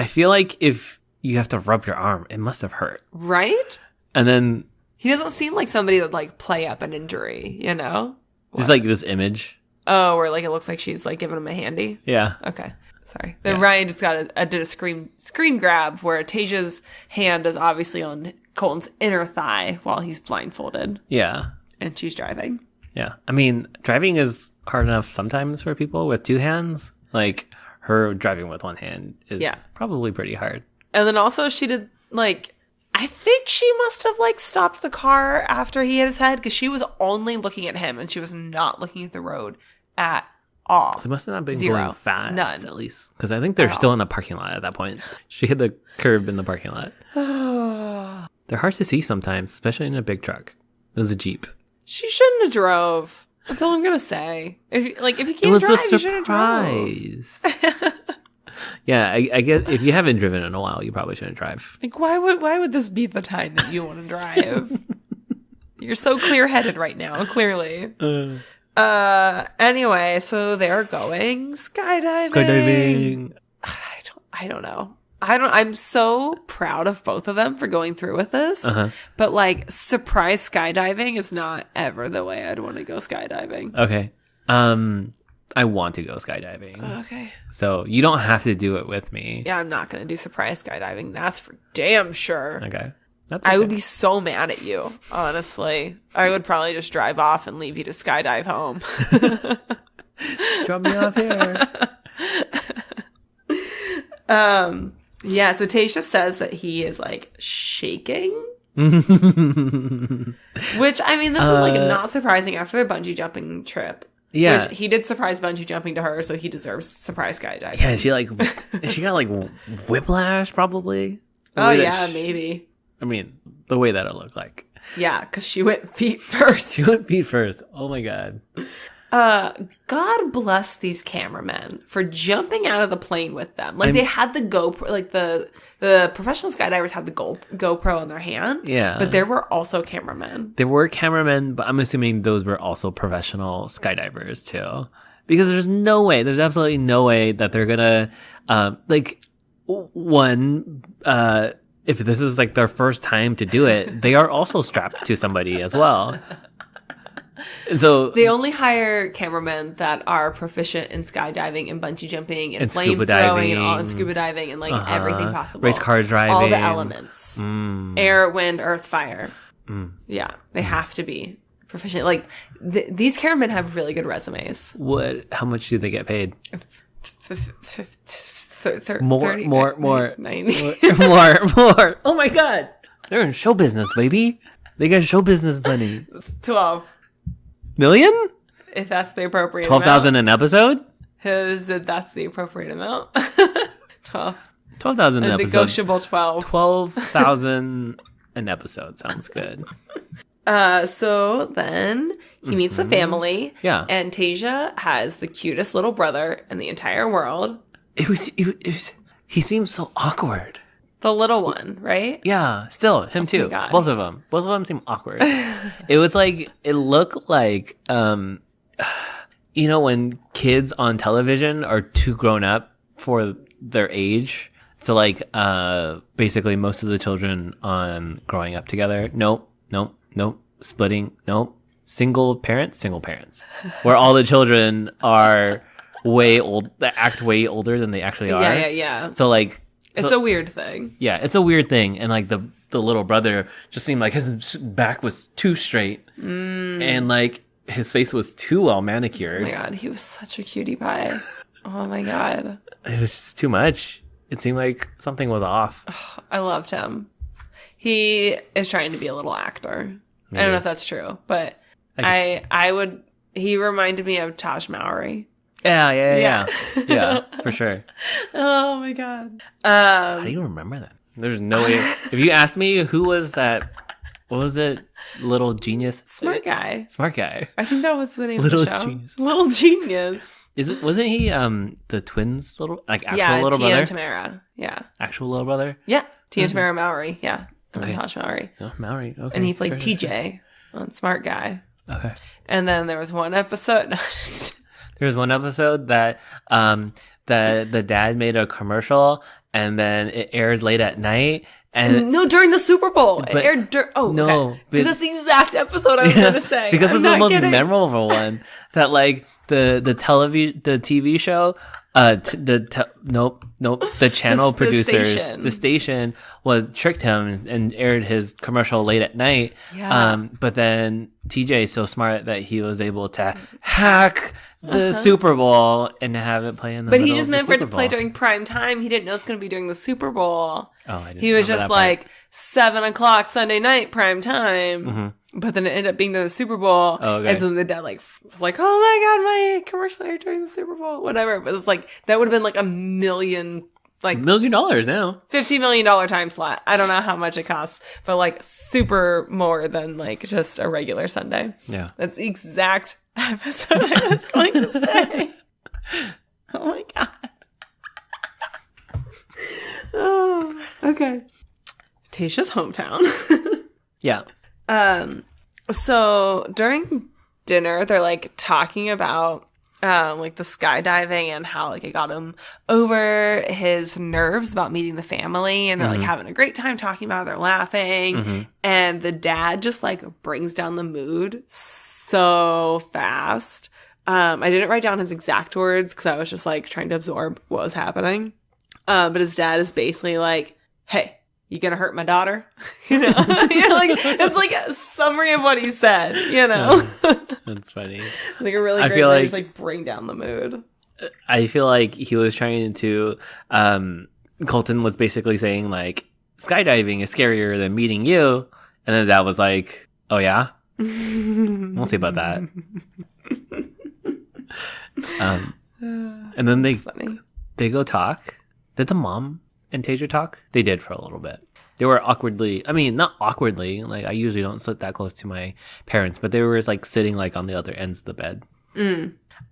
feel like if you have to rub your arm, it must have hurt. Right? And then He doesn't seem like somebody that like play up an injury, you know? just like this image. Oh, where like it looks like she's like giving him a handy. Yeah. Okay. Sorry. Then Ryan just did a screen grab where Tasha's hand is obviously on Colton's inner thigh while he's blindfolded. Yeah. And she's driving. Yeah. I mean, driving is hard enough sometimes for people with two hands. Like, her driving with one hand is probably pretty hard. And then also she did like, I think she must have like stopped the car after he hit his head because she was only looking at him and she was not looking at the road at all. They must have not been Zero. going fast, None. at least. Because I think they're still in the parking lot at that point. She hit the curb in the parking lot. They're hard to see sometimes, especially in a big truck. It was a Jeep. She shouldn't have drove. That's all I'm gonna say. If you can't It was drive, a you shouldn't have surprise. Yeah, I guess if you haven't driven in a while, you probably shouldn't drive. Like, why would this be the time that you want to drive? You're so clear-headed right now, clearly. Anyway, so they're going skydiving. I don't know. I'm so proud of both of them for going through with this. But like, surprise skydiving is not ever the way I'd want to go skydiving. Okay. I want to go skydiving. Okay. So you don't have to do it with me. Yeah, I'm not going to do surprise skydiving. That's for damn sure. Okay. That's I okay. would be so mad at you, honestly. I would probably just drive off and leave you to skydive home. Drop me off here. Yeah, so Tasha says that he is like shaking. Which, I mean, this is like not surprising after the bungee jumping trip. Yeah. Which he did surprise bungee jumping to her, so he deserves surprise skydiving. Yeah, she got like whiplash probably. Oh, yeah, maybe. I mean, the way that it looked like. Yeah, because she went feet first. She went feet first. Oh my God. God bless these cameramen for jumping out of the plane with them. Like, they had the GoPro, like the professional skydivers had the GoPro in their hand. Yeah. But there were also cameramen. There were cameramen, but I'm assuming those were also professional skydivers too. Because there's absolutely no way that they're gonna, if this is like their first time to do it, they are also strapped to somebody as well. So They only hire cameramen that are proficient in skydiving and bungee jumping and flame scuba throwing and diving. scuba diving and like everything possible. Race car driving. All the elements. Air, wind, earth, fire. Yeah, they have to be proficient. Like these cameramen have really good resumes. How much do they get paid? 30, More. 90. more. Oh my god. They're in show business, baby. They got show business money. 12. Million? If that's the appropriate 12,000 an episode? That's the appropriate amount. 12. 12,000 an episode. Negotiable 12. 12,000 an episode. Sounds good. So then he meets the family. Yeah. And Tasia has the cutest little brother in the entire world. It was he seems so awkward. The little one, right? Yeah, still him too. God. Both of them seem awkward. It looked like when kids on television are too grown up for their age. So like basically most of the children on Growing Up Together. Nope. Splitting. Nope. Single parents. Where all the children are act way older than they actually are. Yeah. So like it's a weird thing. Yeah, it's a weird thing. And like the little brother just seemed like his back was too straight and like his face was too well manicured. Oh my god, he was such a cutie pie. Oh my god. It was just too much. It seemed like something was off. I loved him. He is trying to be a little actor. Maybe. I don't know if that's true, but he reminded me of Taj Mowry. Yeah, for sure. Oh my god. How do you remember that? There's no way. If you ask me who was that, what was it? Little genius? Smart guy. I think that was the name Little of the show. Genius. Little Genius. Wasn't he the twins' little actual little Tia brother? and Tamara. Yeah. Actual little brother? Yeah. Tia and Tamara Mowry. Yeah. And Okay. then Tosh Mowry. Oh, Mowry. Okay. And he played sure. TJ on Smart Guy. Okay. And then there was one episode. There was one episode that the dad made a commercial and then it aired late at night. And no, during the Super Bowl. It aired no, because that's the exact episode I was going to say. Because I'm it's the not most kidding. memorable one. That like the TV show, the channel The producers, station. the station tricked him and aired his commercial late at night. Yeah. But then TJ is so smart that he was able to hack the Super Bowl and have it play in the But middle he just of the meant for it to Super play Bowl. during prime time. He didn't know it's going to be during the Super Bowl. Oh, I didn't He was remember just that part. like 7:00 Sunday night prime time. Mm-hmm. But then it ended up being the Super Bowl. Oh, okay. And so the dad was like, oh my god, my commercial aired during the Super Bowl. Whatever. But it was like, that would have been like $1 million, like $1 million now. $50 million time slot. I don't know how much it costs, but like super more than like just a regular Sunday. Yeah. That's the exact episode I was going to say. Oh my god. Oh, okay. Tasha's hometown. Yeah. So during dinner, they're like talking about like the skydiving and how like it got him over his nerves about meeting the family, and they're like having a great time talking about it. They're laughing, and the dad just like brings down the mood so fast. I didn't write down his exact words because I was just like trying to absorb what was happening. But his dad is basically like, "Hey, you gonna hurt my daughter?" Like it's like a summary of what he said. That's funny. Like a really I great feel way to like- just like bring down the mood. I feel like he was trying to Colton was basically saying like skydiving is scarier than meeting you, and then that was like, oh yeah, we'll see about that. And then It's funny. they go talk. Did the mom and Tasia talk? They did for a little bit. They were awkwardly, I mean, not awkwardly, like I usually don't sit that close to my parents, but they were like sitting like on the other ends of the bed.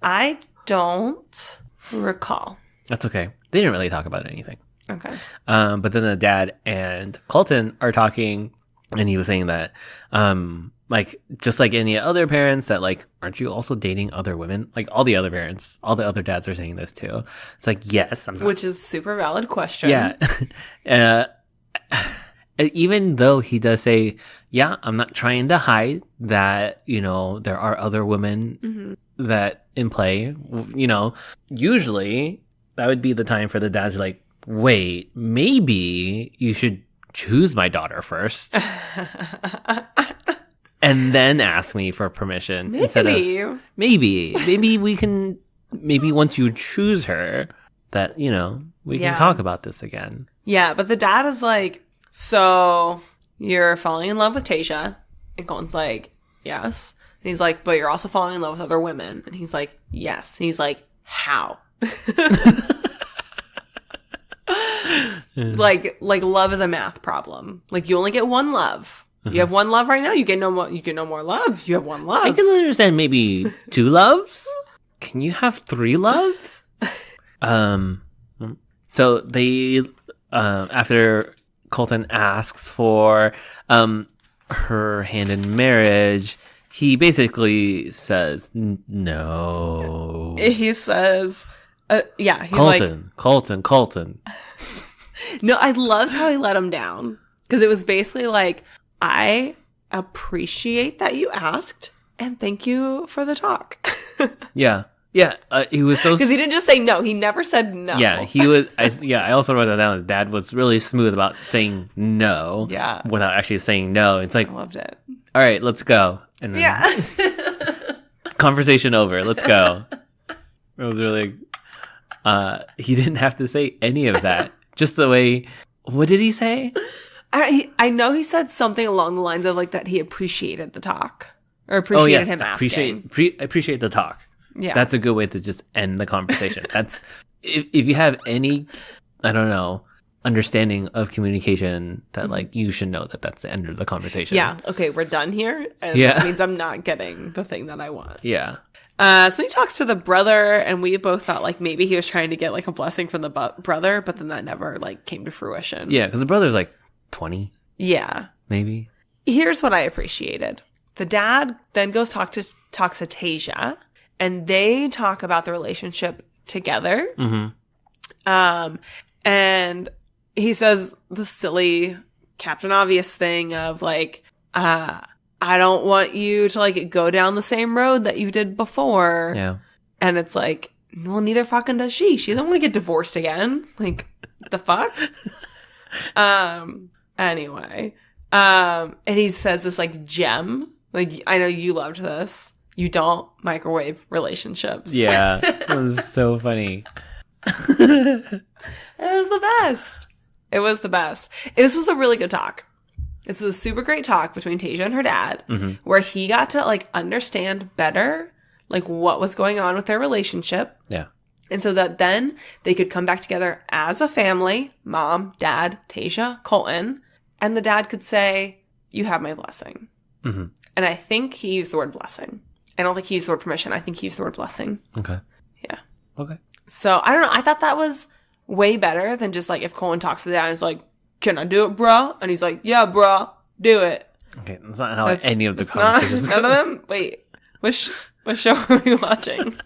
I don't recall. That's okay. They didn't really talk about anything. Okay. But then the dad and Colton are talking, and he was saying that, like, just like any other parents, that like, aren't you also dating other women? Like all the other parents, all the other dads are saying this too. It's like, yes, I'm not. Which is a super valid question. Yeah. even though he does say, yeah, I'm not trying to hide that, there are other women that in play, usually that would be the time for the dad to like, wait, maybe you should choose my daughter first and then ask me for permission. Maybe we can, maybe once you choose her that, we can talk about this again. Yeah, but the dad is like, so you're falling in love with Tasia? And Colton's like, yes. And he's like, but you're also falling in love with other women. And he's like, yes. And he's like, how? like love is a math problem. Like, you only get one love. You have one love right now. You get no more. You get no more love. You have one love. I can understand maybe 2 loves. Can you have 3 loves? So they, after Colton asks for her hand in marriage, he basically says no. He says, yeah, he's Colton. No, I loved how he let him down. Because it was basically like, I appreciate that you asked, and thank you for the talk. Yeah. Yeah, he was so... Because he didn't just say no. He never said no. Yeah, he was... I also wrote that down. Dad was really smooth about saying no. Yeah. Without actually saying no. It's like... I loved it. All right, let's go. And then, yeah. Conversation over. Let's go. It was really... he didn't have to say any of that. Just the way... What did he say? I know he said something along the lines of like that he appreciated the talk. Or appreciated him asking. Appreciate the talk. Yeah. That's a good way to just end the conversation. That's if you have any, I don't know, understanding of communication that like you should know that that's the end of the conversation. Yeah. Okay, we're done here. And that means I'm not getting the thing that I want. Yeah. So he talks to the brother, and we both thought like maybe he was trying to get like a blessing from the brother, but then that never like came to fruition. Yeah, because the brother's like 20. Yeah. Maybe. Here's what I appreciated. The dad then goes talks to Tasia. And they talk about the relationship together. Mm-hmm. And he says the silly Captain Obvious thing of like, I don't want you to like go down the same road that you did before. Yeah. And it's like, well, neither fucking does she. She doesn't want to get divorced again. Like, the fuck? Anyway. And he says this like gem. Like, I know you loved this. You don't microwave relationships. Yeah. It was so funny. It was the best. It was the best. This was a really good talk. This was a super great talk between Tasia and her dad, where he got to like understand better like what was going on with their relationship. Yeah. And so that then they could come back together as a family, mom, dad, Tasia, Colton, and the dad could say, you have my blessing. Mm-hmm. And I think he used the word blessing. I don't think he used the word permission. I think he used the word blessing. Okay. Yeah. Okay. So, I don't know. I thought that was way better than just, like, if Colton talks to the dad and is like, can I do it, bro? And he's like, yeah, bro, do it. Okay, that's not how any of the conversations none of them? Wait. What show are we watching?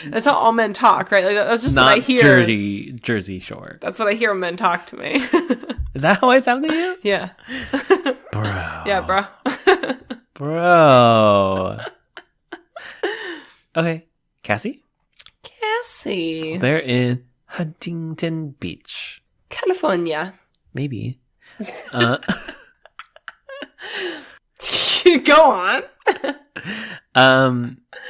That's how all men talk, right? Like, that's just not what I hear. Jersey Shore. That's what I hear when men talk to me. Is that how I sound to you? Yeah. Bro. Yeah, bro. Bro. Okay. Cassie? They're in Huntington Beach. California. Maybe. Go on.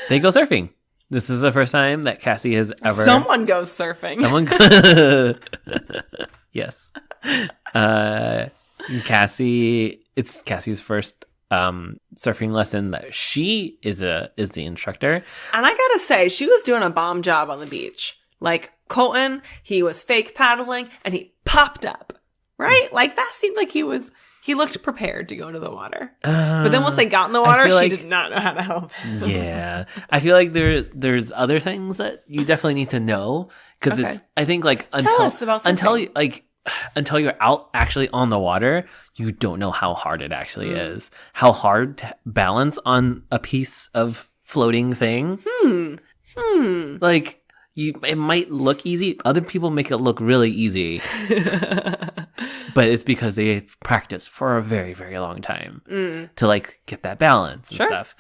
They go surfing. This is the first time that Cassie has ever... Someone goes surfing. Yes. It's Cassie's first surfing lesson that she is the instructor. And I gotta say, she was doing a bomb job on the beach. Like, Colton, he was fake paddling, and he popped up. Right? Like, that seemed like he looked prepared to go into the water. But then once they got in the water, she did not know how to help. Yeah. I feel like there's other things that you definitely need to know. Because it's, I think, like, Tell us about something. until you're out actually on the water, you don't know how hard it actually is. How hard to balance on a piece of floating thing. Like, it might look easy. Other people make it look really easy. but it's because they practice for a very, very long time to like get that balance and stuff.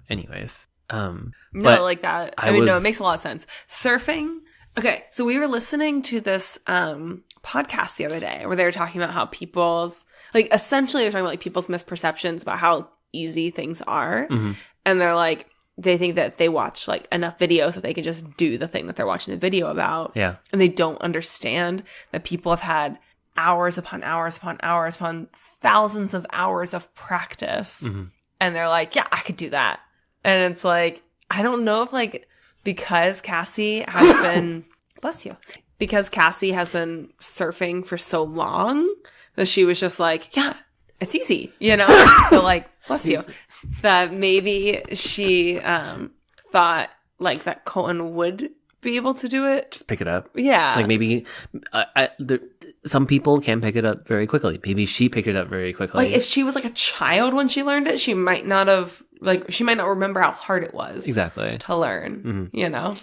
Anyways, no, but like that. I mean, no, it makes a lot of sense. Surfing. Okay, so we were listening to this podcast the other day where they were talking about how people's, like, essentially they're talking about like people's misperceptions about how easy things are, and they're like, they think that they watch like enough videos that they can just do the thing that they're watching the video about. Yeah. And they don't understand that people have had hours upon hours upon hours upon thousands of hours of practice. And they're like, yeah, I could do that. And it's like, I don't know if like, because Cassie has been, bless you, because Cassie has been surfing for so long that she was just like, yeah, it's easy, you know? But like, bless you. That maybe she thought like that Colton would be able to do it. Just pick it up. Yeah. Like maybe some people can pick it up very quickly. Maybe she picked it up very quickly. Like if she was like a child when she learned it, she might not have, like, she might not remember how hard it was. Exactly. To learn, you know?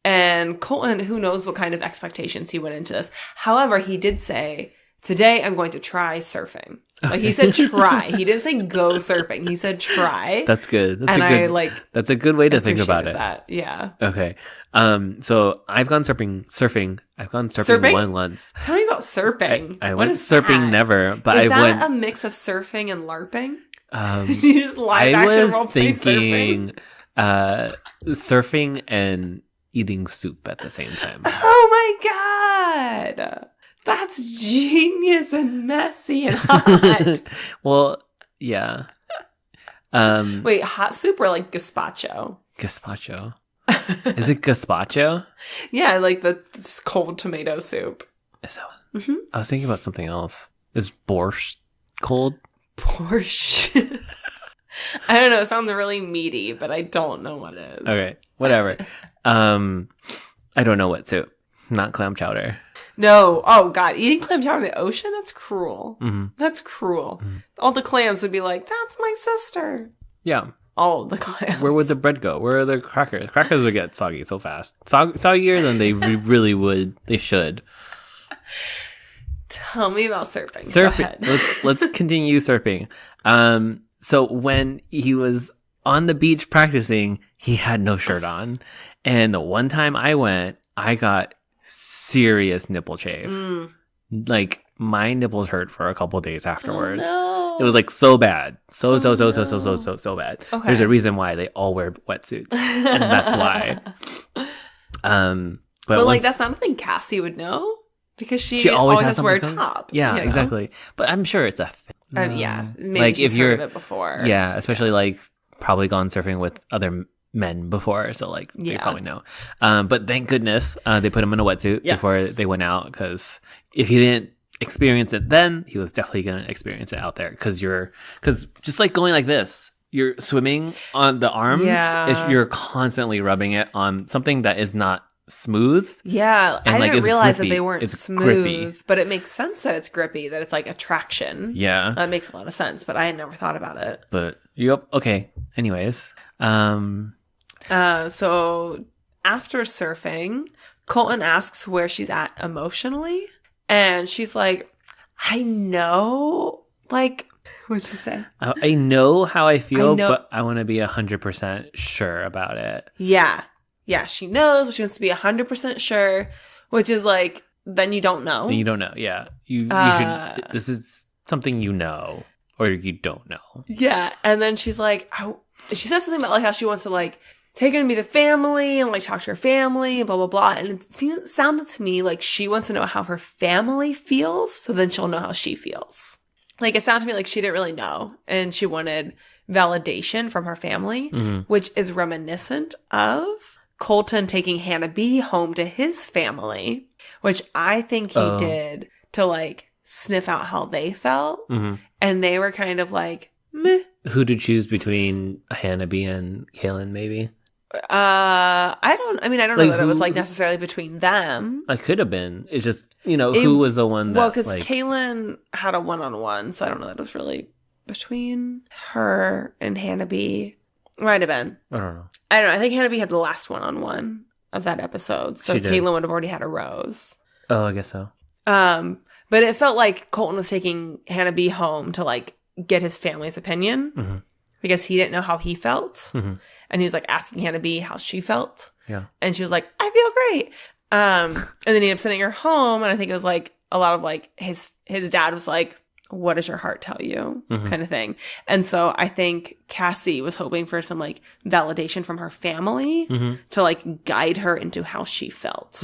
And Colton, who knows what kind of expectations he went into this. However, he did say, today I'm going to try surfing. Like he said try. He didn't say go surfing. He said try. That's good. That's a good way to think about it. That. Yeah. Okay. So I've gone surfing. I've gone surfing once. Tell me about surfing. I went surfing that? never, but Is I went. Is that a mix of surfing and LARPing? You just live action role play thinking surfing? Surfing and eating soup at the same time. Oh my god. That's genius and messy and hot. Well, yeah. Wait, hot soup or like gazpacho? Gazpacho. Is it gazpacho? Yeah, like the cold tomato soup. Is that one? Mm-hmm. I was thinking about something else. Is borscht cold? Borscht. I don't know. It sounds really meaty, but I don't know what it is. Okay, whatever. I don't know what soup. Not clam chowder. No. Oh, God. Eating clam chowder in the ocean? That's cruel. Mm-hmm. That's cruel. Mm-hmm. All the clams would be like, that's my sister. Yeah. All the clams. Where would the bread go? Where are the crackers? Crackers would get soggy so fast. Soggier than they really would. They should. Tell me about surfing. Surfing. Let's continue surfing. So when he was on the beach practicing, he had no shirt on. And the one time I went, I got serious nipple chafe. Like my nipples hurt for a couple days afterwards. Oh, no. It was like so bad. So bad. Okay. There's a reason why they all wear wetsuits. And that's why. But like that's not something Cassie would know because she always has to wear a top. Yeah, you know? Exactly. But I'm sure it's a thing. Yeah. Maybe like she's if you're heard of it before. Yeah, especially like probably gone surfing with other men before, so like they probably know. But thank goodness they put him in a wetsuit before they went out, because if he didn't experience it then, he was definitely going to experience it out there, because just like going like this, you're swimming on the arms, you're constantly rubbing it on something that is not smooth. Yeah, and I didn't realize grippy. that they weren't smooth, grippy. But it makes sense that it's grippy, that it's like attraction. Yeah, that makes a lot of sense. But I had never thought about it. But yep, okay. Anyways, so after surfing, Colton asks where she's at emotionally, and she's like, "I know, like." What'd she say? I know how I feel, but I want to be 100% sure about it. Yeah. Yeah, she knows, but she wants to be 100% sure, which is like, then you don't know. You don't know, yeah. You should, this is something you know, or you don't know. Yeah, and then she's like, she says something about like how she wants to like take her to meet the family and like talk to her family and blah, blah, blah. And it sounded to me like she wants to know how her family feels, so then she'll know how she feels. Like, it sounded to me like she didn't really know, and she wanted validation from her family, which is reminiscent of Colton taking Hannah B home to his family, which I think he did to like sniff out how they felt. And they were kind of like, meh. Who to choose between Hannah B and Kaylin, maybe? I don't know that it was like necessarily between them. It could have been. It's just, who was the one that, well, because Kaylin had a one-on-one, so I don't know that it was really between her and Hannah B. Might have been. I don't know. I think Hannah B had the last one-on-one of that episode, so Kaylin would have already had a rose. Oh, I guess so. But it felt like Colton was taking Hannah B home to like get his family's opinion because he didn't know how he felt. And he was like asking Hannah B how she felt. Yeah. And she was like, I feel great. And then he ended up sending her home. And I think it was like a lot of like his dad was like, what does your heart tell you? Kind of thing. And so I think Cassie was hoping for some like validation from her family to like guide her into how she felt.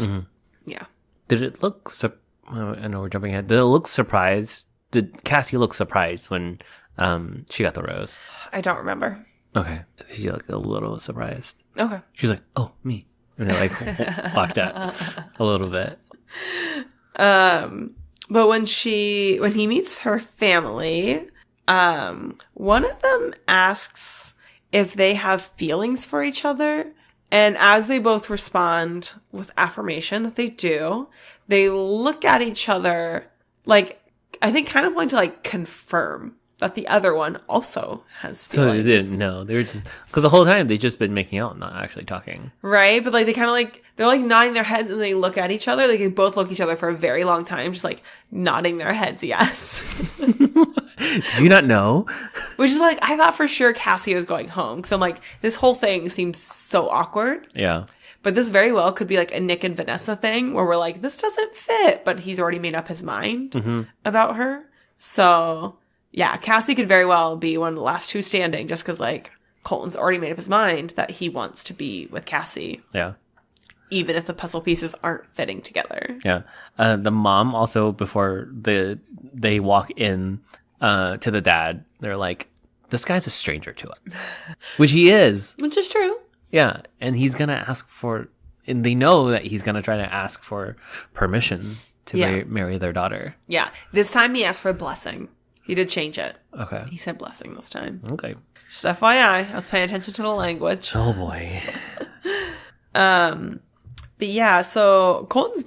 Yeah. Did it look I know we're jumping ahead. Did it look surprised? Did Cassie look surprised when she got the rose? I don't remember. Okay. She looked a little surprised. Okay. She was like, oh, me. And it like walked out a little bit. But when he meets her family, one of them asks if they have feelings for each other. And as they both respond with affirmation that they do, they look at each other like, I think kind of wanting to like confirm that the other one also has feelings. So they didn't know. They were just, because the whole time they've just been making out, not actually talking. Right? But like they kind of like, they're like nodding their heads and they look at each other. Like they both look at each other for a very long time, just like nodding their heads, yes. Did you not know? Which is like, I thought for sure Cassie was going home. Because I'm like, this whole thing seems so awkward. Yeah. But this very well could be like a Nick and Vanessa thing where we're like, this doesn't fit. But he's already made up his mind about her. So yeah, Cassie could very well be one of the last two standing just because like Colton's already made up his mind that he wants to be with Cassie. Yeah. Even if the puzzle pieces aren't fitting together. Yeah. The mom also, before they walk in to the dad, they're like, this guy's a stranger to us. Which he is. Which is true. Yeah. And he's going to ask for, and they know that he's going to try to ask for permission to marry their daughter. Yeah. This time he asked for a blessing. He did change it. Okay. He said blessing this time. Okay. Just FYI, I was paying attention to the language. Oh boy. But yeah, so Cassie's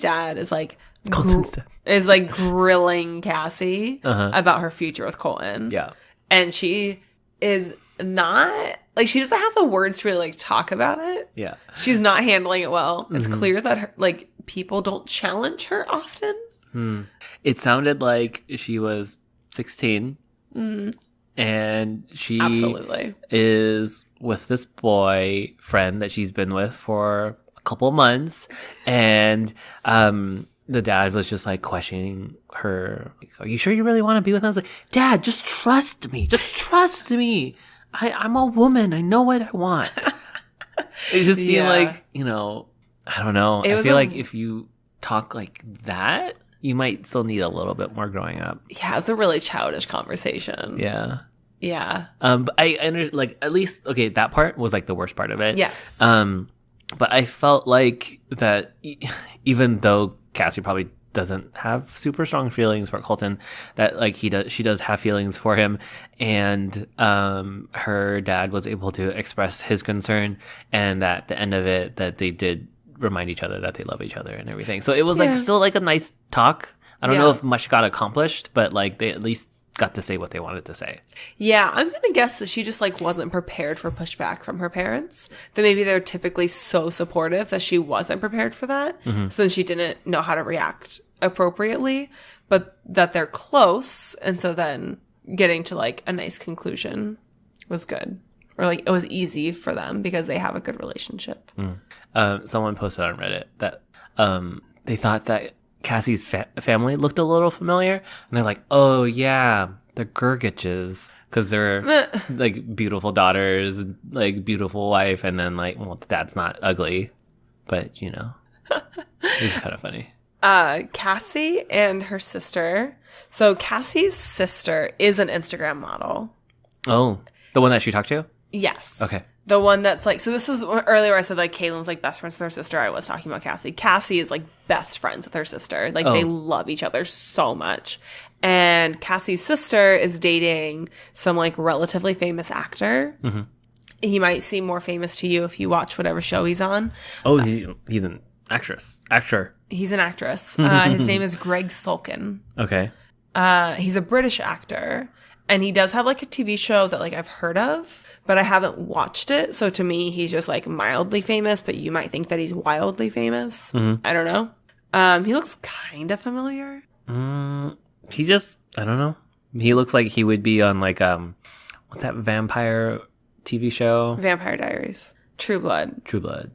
dad is like grilling Cassie about her future with Colton. Yeah. And she is not like, she doesn't have the words to really like talk about it. Yeah. She's not handling it well. It's clear that her, like people don't challenge her often. It sounded like she was 16 and she absolutely is with this boyfriend that she's been with for a couple of months, and the dad was just like questioning her, like, are you sure you really want to be with him? I was like, Dad, just trust me, I'm a woman, I know what I want. It just seemed like, I don't know, I feel like if you talk like that, you might still need a little bit more growing up. Yeah, it was a really childish conversation. Yeah. Yeah. But like, at least, okay, that part was like the worst part of it. Yes. But I felt like that even though Cassie probably doesn't have super strong feelings for Colton, that like she does have feelings for him, and her dad was able to express his concern, and that at the end of it that they did remind each other that they love each other and everything. So it was like still like a nice talk. I don't know if much got accomplished, but like they at least got to say what they wanted to say. Yeah, I'm gonna guess that she just like wasn't prepared for pushback from her parents. That maybe they're typically so supportive that she wasn't prepared for that. So she didn't know how to react appropriately, but that they're close, and so then getting to like a nice conclusion was good. Or like it was easy for them because they have a good relationship. Someone posted on Reddit that they thought that Cassie's family looked a little familiar, and they're like, "Oh yeah, the Gergiches," because they're like beautiful daughters, like beautiful wife, and then like, well, the dad's not ugly, but it's kind of funny. Cassie and her sister. So Cassie's sister is an Instagram model. Oh, the one that she talked to? Yes. Okay. The one that's like, so this is earlier I said like Caitlin's like best friends with her sister. I was talking about Cassie. Cassie is like best friends with her sister. Like they love each other so much. And Cassie's sister is dating some like relatively famous actor. He might seem more famous to you if you watch whatever show he's on. Oh, he's an actor. He's an actress. His name is Greg Sulkin. Okay. He's a British actor. And he does have like a TV show that like I've heard of, but I haven't watched it. So to me, he's just like mildly famous, but you might think that he's wildly famous. I don't know. He looks kind of familiar. He just, I don't know. He looks like he would be on like what's that vampire TV show? Vampire Diaries. True Blood. Twilight.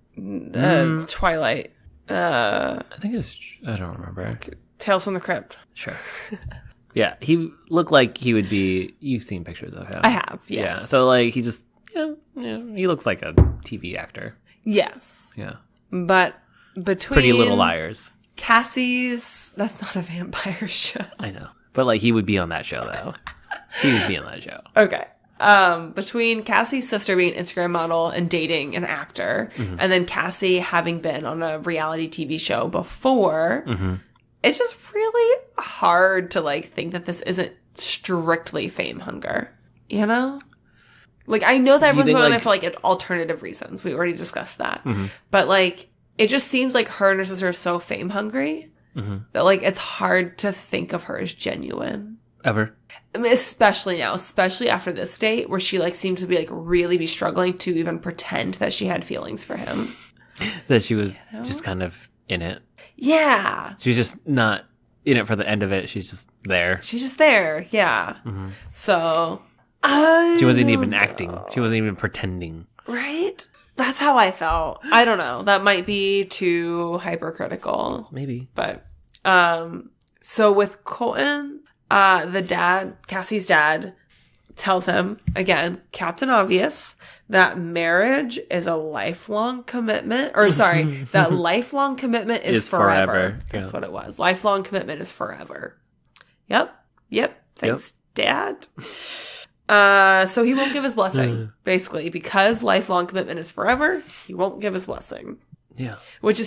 I think it's, I don't remember. Tales from the Crypt. Sure. Yeah, he looked like he would be. You've seen pictures of him. I have, yes. Yeah, so like he just, he looks like a TV actor. Yes. Yeah. But between Pretty Little Liars. Cassie's, that's not a vampire show. I know, but like he would be on that show though. He would be on that show. Okay. Between Cassie's sister being an Instagram model and dating an actor, and then Cassie having been on a reality TV show before, it's just really hard to like think that this isn't strictly fame hunger, you know? Like, I know that everyone's going there for like alternative reasons. We already discussed that. But like, it just seems like her and her sister are so fame hungry that like it's hard to think of her as genuine. Ever. I mean, especially now, especially after this date where she like seems to be like really be struggling to even pretend that she had feelings for him. That she was just kind of in it. Yeah. She's just not in it for the end of it. She's just there. She's just there. Yeah. So she wasn't even acting. She wasn't even pretending. Right? That's how I felt. I don't know. That might be too hypercritical. Maybe. But so with Colton, the dad, Cassie's dad, tells him, again, Captain Obvious, that marriage is a lifelong commitment. Or sorry, that lifelong commitment is forever. That's what it was. Lifelong commitment is forever. Yep. Thanks, Dad. So he won't give his blessing, basically, because lifelong commitment is forever. He won't give his blessing. Yeah. Which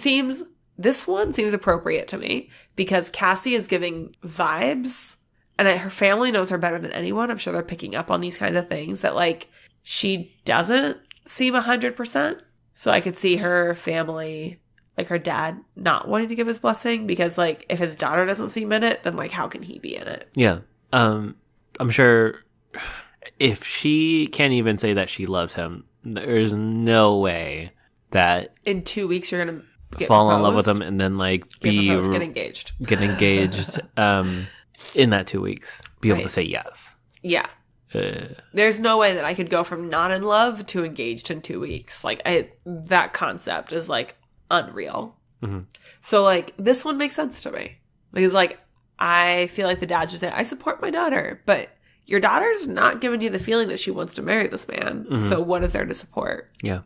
this one seems appropriate to me because Cassie is giving vibes, and her family knows her better than anyone. I'm sure they're picking up on these kinds of things that like she doesn't seem 100%. So I could see her family, like her dad, not wanting to give his blessing because like if his daughter doesn't seem in it, then like how can he be in it? Yeah. I'm sure if she can't even say that she loves him, there's no way that in 2 weeks you're gonna fall in love with him and then like get engaged in that 2 weeks be able to say yes. Yeah. There's no way that I could go from not in love to engaged in 2 weeks. Like that concept is like unreal. So like this one makes sense to me because like I feel like the dad should say I support my daughter, but your daughter's not giving you the feeling that she wants to marry this man. So what is there to support? Yeah.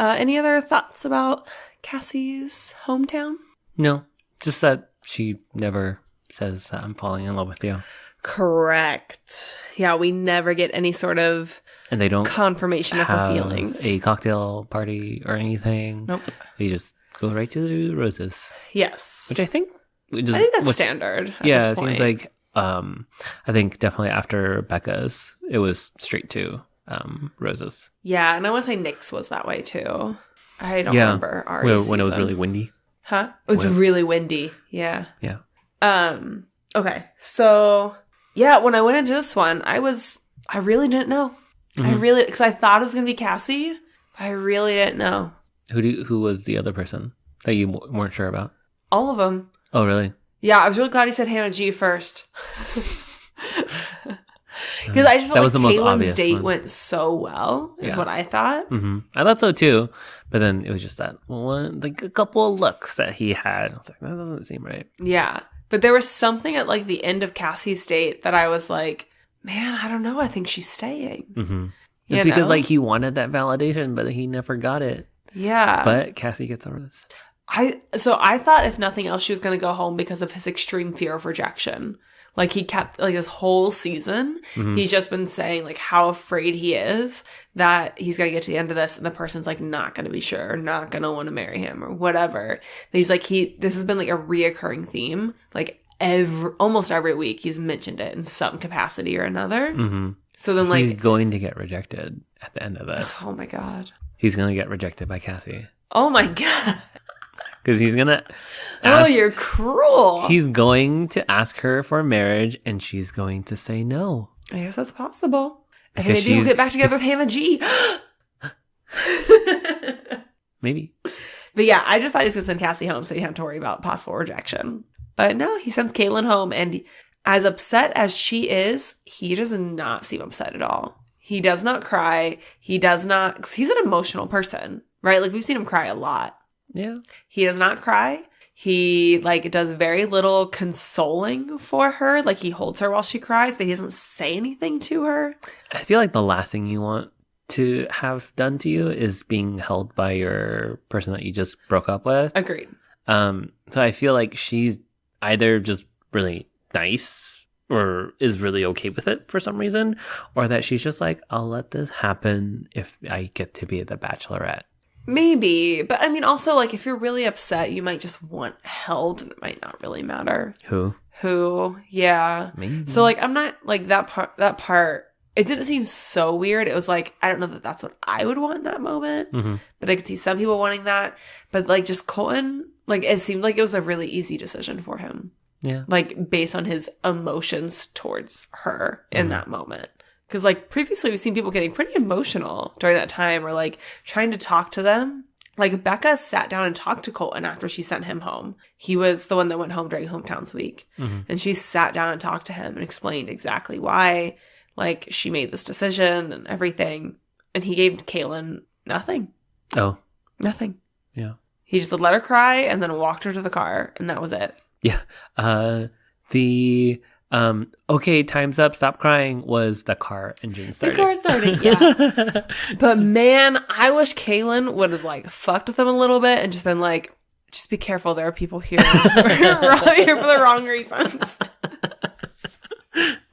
Any other thoughts about Cassie's hometown? No, just that she never says that I'm falling in love with you. Correct. Yeah, we never get any sort of and they don't confirmation of her feelings. A cocktail party or anything. Nope. They just go right to the roses. Yes. Which I think that's standard. Yeah, it seems like I think definitely after Becca's, it was straight to roses. Yeah, and I want to say Nick's was that way too. I don't remember Ari's when it was really windy. Huh? It was really windy. Yeah. Yeah. Okay. So yeah, when I went into this one, I really didn't know. Because I thought it was gonna be Cassie. I really didn't know. Who was the other person that you weren't sure about? All of them. Oh, really? Yeah, I was really glad he said Hannah G first. Because I just felt like Kaylin's date went so well, is what I thought. I thought so too, but then it was just that one, like a couple of looks that he had. I was like, that doesn't seem right. Yeah, but there was something at like the end of Cassie's date that I was like, man, I don't know. I think she's staying. It's because like he wanted that validation, but he never got it. Yeah, but Cassie gets over this. So I thought if nothing else, she was going to go home because of his extreme fear of rejection. Like he kept like this whole season, he's just been saying like how afraid he is that he's going to get to the end of this and the person's like not going to be sure, or not going to want to marry him or whatever. He's like, this has been like a reoccurring theme. Like almost every week he's mentioned it in some capacity or another. So then like he's going to get rejected at the end of this. Oh my God. He's going to get rejected by Cassie. Oh my God. Because he's going to oh, you're cruel. He's going to ask her for marriage, and she's going to say no. I guess that's possible. And maybe he'll get back together with Hannah G. Maybe. But yeah, I just thought he was going to send Cassie home so you didn't have to worry about possible rejection. But no, he sends Caitlin home, and as upset as she is, he does not seem upset at all. He does not cry. He does not, 'cause he's an emotional person, right? Like, we've seen him cry a lot. Yeah. He does not cry. He, like, does very little consoling for her. Like, he holds her while she cries, but he doesn't say anything to her. I feel like the last thing you want to have done to you is being held by your person that you just broke up with. Agreed. So I feel like she's either just really nice or is really okay with it for some reason, or that she's just like, I'll let this happen if I get to be the Bachelorette. Maybe. But I mean, also, like, if you're really upset, you might just want held, and it might not really matter. Who? Yeah. Maybe. So, like, I'm not, like, that part, it didn't seem so weird. It was like, I don't know that that's what I would want in that moment, but I could see some people wanting that. But, like, just Colton, like, it seemed like it was a really easy decision for him. Yeah. Like, based on his emotions towards her in that moment. Because, like, previously we've seen people getting pretty emotional during that time, or, like, trying to talk to them. Like, Becca sat down and talked to Colton after she sent him home. He was the one that went home during Hometowns week. And she sat down and talked to him and explained exactly why, like, she made this decision and everything. And he gave Caitlin nothing. Oh. Nothing. Yeah. He just let her cry and then walked her to the car, and that was it. Yeah. Okay, time's up, stop crying was the car engine started. The car started, yeah. But man, I wish Caitlin would have, like, fucked with him a little bit and just been like, just be careful, there are people here. We're all here for the wrong reasons.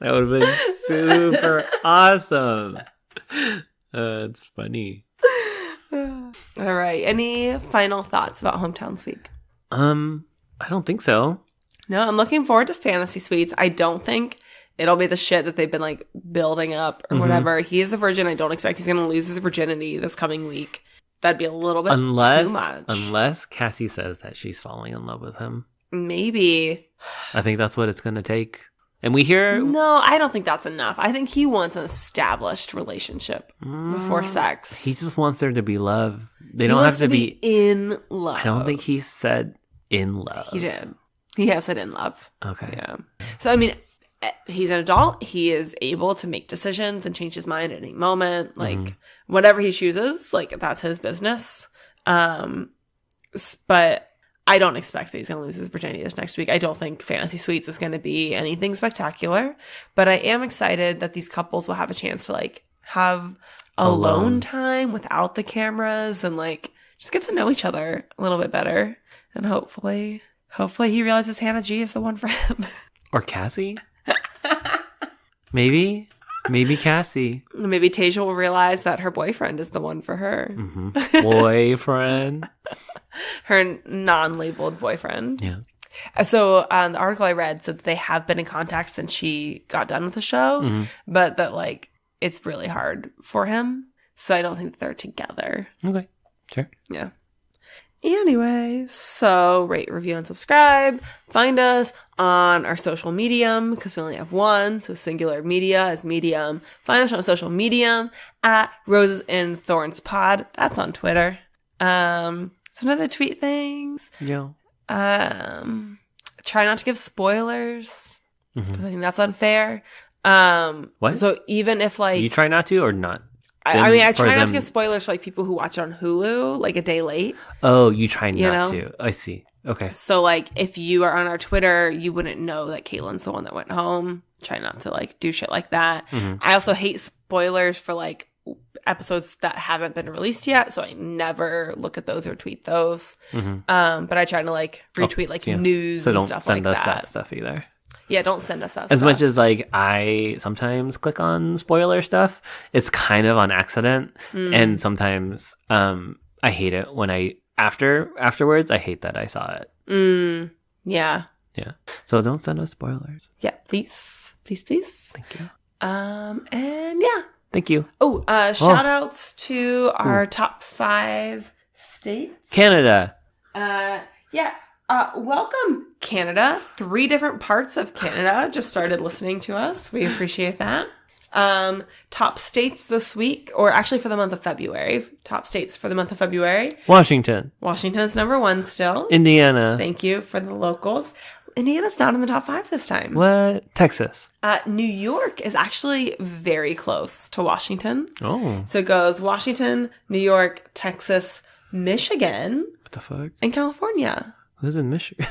That would have been super awesome. It's funny. All right. Any final thoughts about Hometowns week? I don't think so. No, I'm looking forward to Fantasy Suites. I don't think it'll be the shit that they've been, like, building up or whatever. He is a virgin. I don't expect he's going to lose his virginity this coming week. That'd be a little bit too much. Unless Cassie says that she's falling in love with him. Maybe. I think that's what it's going to take. And we hear... No, I don't think that's enough. I think he wants an established relationship before sex. He just wants there to be love. They don't have to be in love. I don't think he said in love. He did. He has said in love. Okay. Yeah. So, I mean, he's an adult. He is able to make decisions and change his mind at any moment. Like, whatever he chooses, like, that's his business. But I don't expect that he's going to lose his virginity this next week. I don't think Fantasy Suites is going to be anything spectacular. But I am excited that these couples will have a chance to, like, have alone time without the cameras and, like, just get to know each other a little bit better. And hopefully he realizes Hannah G is the one for him. Or Cassie? Maybe Cassie. Maybe Tasia will realize that her boyfriend is the one for her. Boyfriend. Her non-labeled boyfriend. Yeah. So the article I read said that they have been in contact since she got done with the show, but that, like, it's really hard for him. So I don't think that they're together. Okay. Sure. Yeah. Anyway, so rate, review, and subscribe. Find us on our social medium, because we only have one, so singular media is medium. Find us on social medium at Roses and Thorns Pod. That's on Twitter. Sometimes I tweet things. Yeah. Try not to give spoilers. I think that's unfair. What? So even if, like, You try not to or not? I mean, I try not to give spoilers for, like, people who watch it on Hulu, like, a day late. Oh, you try not to. I see. Okay. So, like, if you are on our Twitter, you wouldn't know that Caitlin's the one that went home. Try not to, like, do shit like that. I also hate spoilers for, like, episodes that haven't been released yet, so I never look at those or tweet those. But I try to, like, retweet news and stuff like that. So don't send us that stuff either. Yeah, don't send us that As stuff. much as, like, I sometimes click on spoiler stuff, it's kind of on accident. And sometimes I hate it when afterwards, I hate that I saw it. Yeah. Yeah. So don't send us spoilers. Yeah, please. Please, please. Thank you. And yeah. Thank you. Oh, shout outs to our top 5 states. Canada. Yeah. Welcome, Canada. 3 different parts of Canada just started listening to us. We appreciate that. Top states this week, or actually for the month of February. Top states for the month of February. Washington. Washington's number 1 still. Indiana. Thank you for the locals. Indiana's not in the top 5 this time. What? Texas. New York is actually very close to Washington. Oh. So it goes Washington, New York, Texas, Michigan, What the fuck? and California. Who's in Michigan?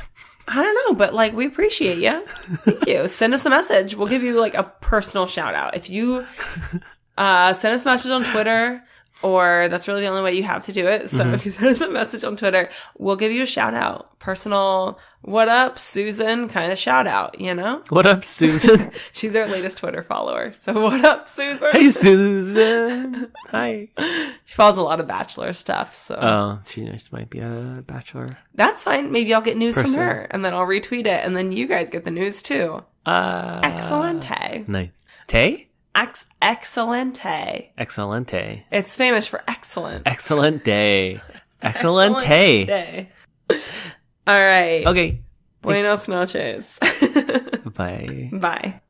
I don't know, but like we appreciate you. Thank you. Send us a message. We'll give you like a personal shout out. If you send us a message on Twitter, or that's really the only way you have to do it. So if you send us a message on Twitter, we'll give you a shout out. Personal, what up, Susan, kind of shout out, you know? What up, Susan? She's our latest Twitter follower. So what up, Susan? Hey, Susan. Hi. She follows a lot of Bachelor stuff. So Oh, she just might be a bachelor. that's fine. Maybe I'll get news Person. from her and then I'll retweet it. And then you guys get the news too. Excelente. Nice. Tay? Excelente. Excelente. It's Spanish for excellent. Excellent day. Excelente. Day. All right. Okay. Buenos noches. Bye. Bye.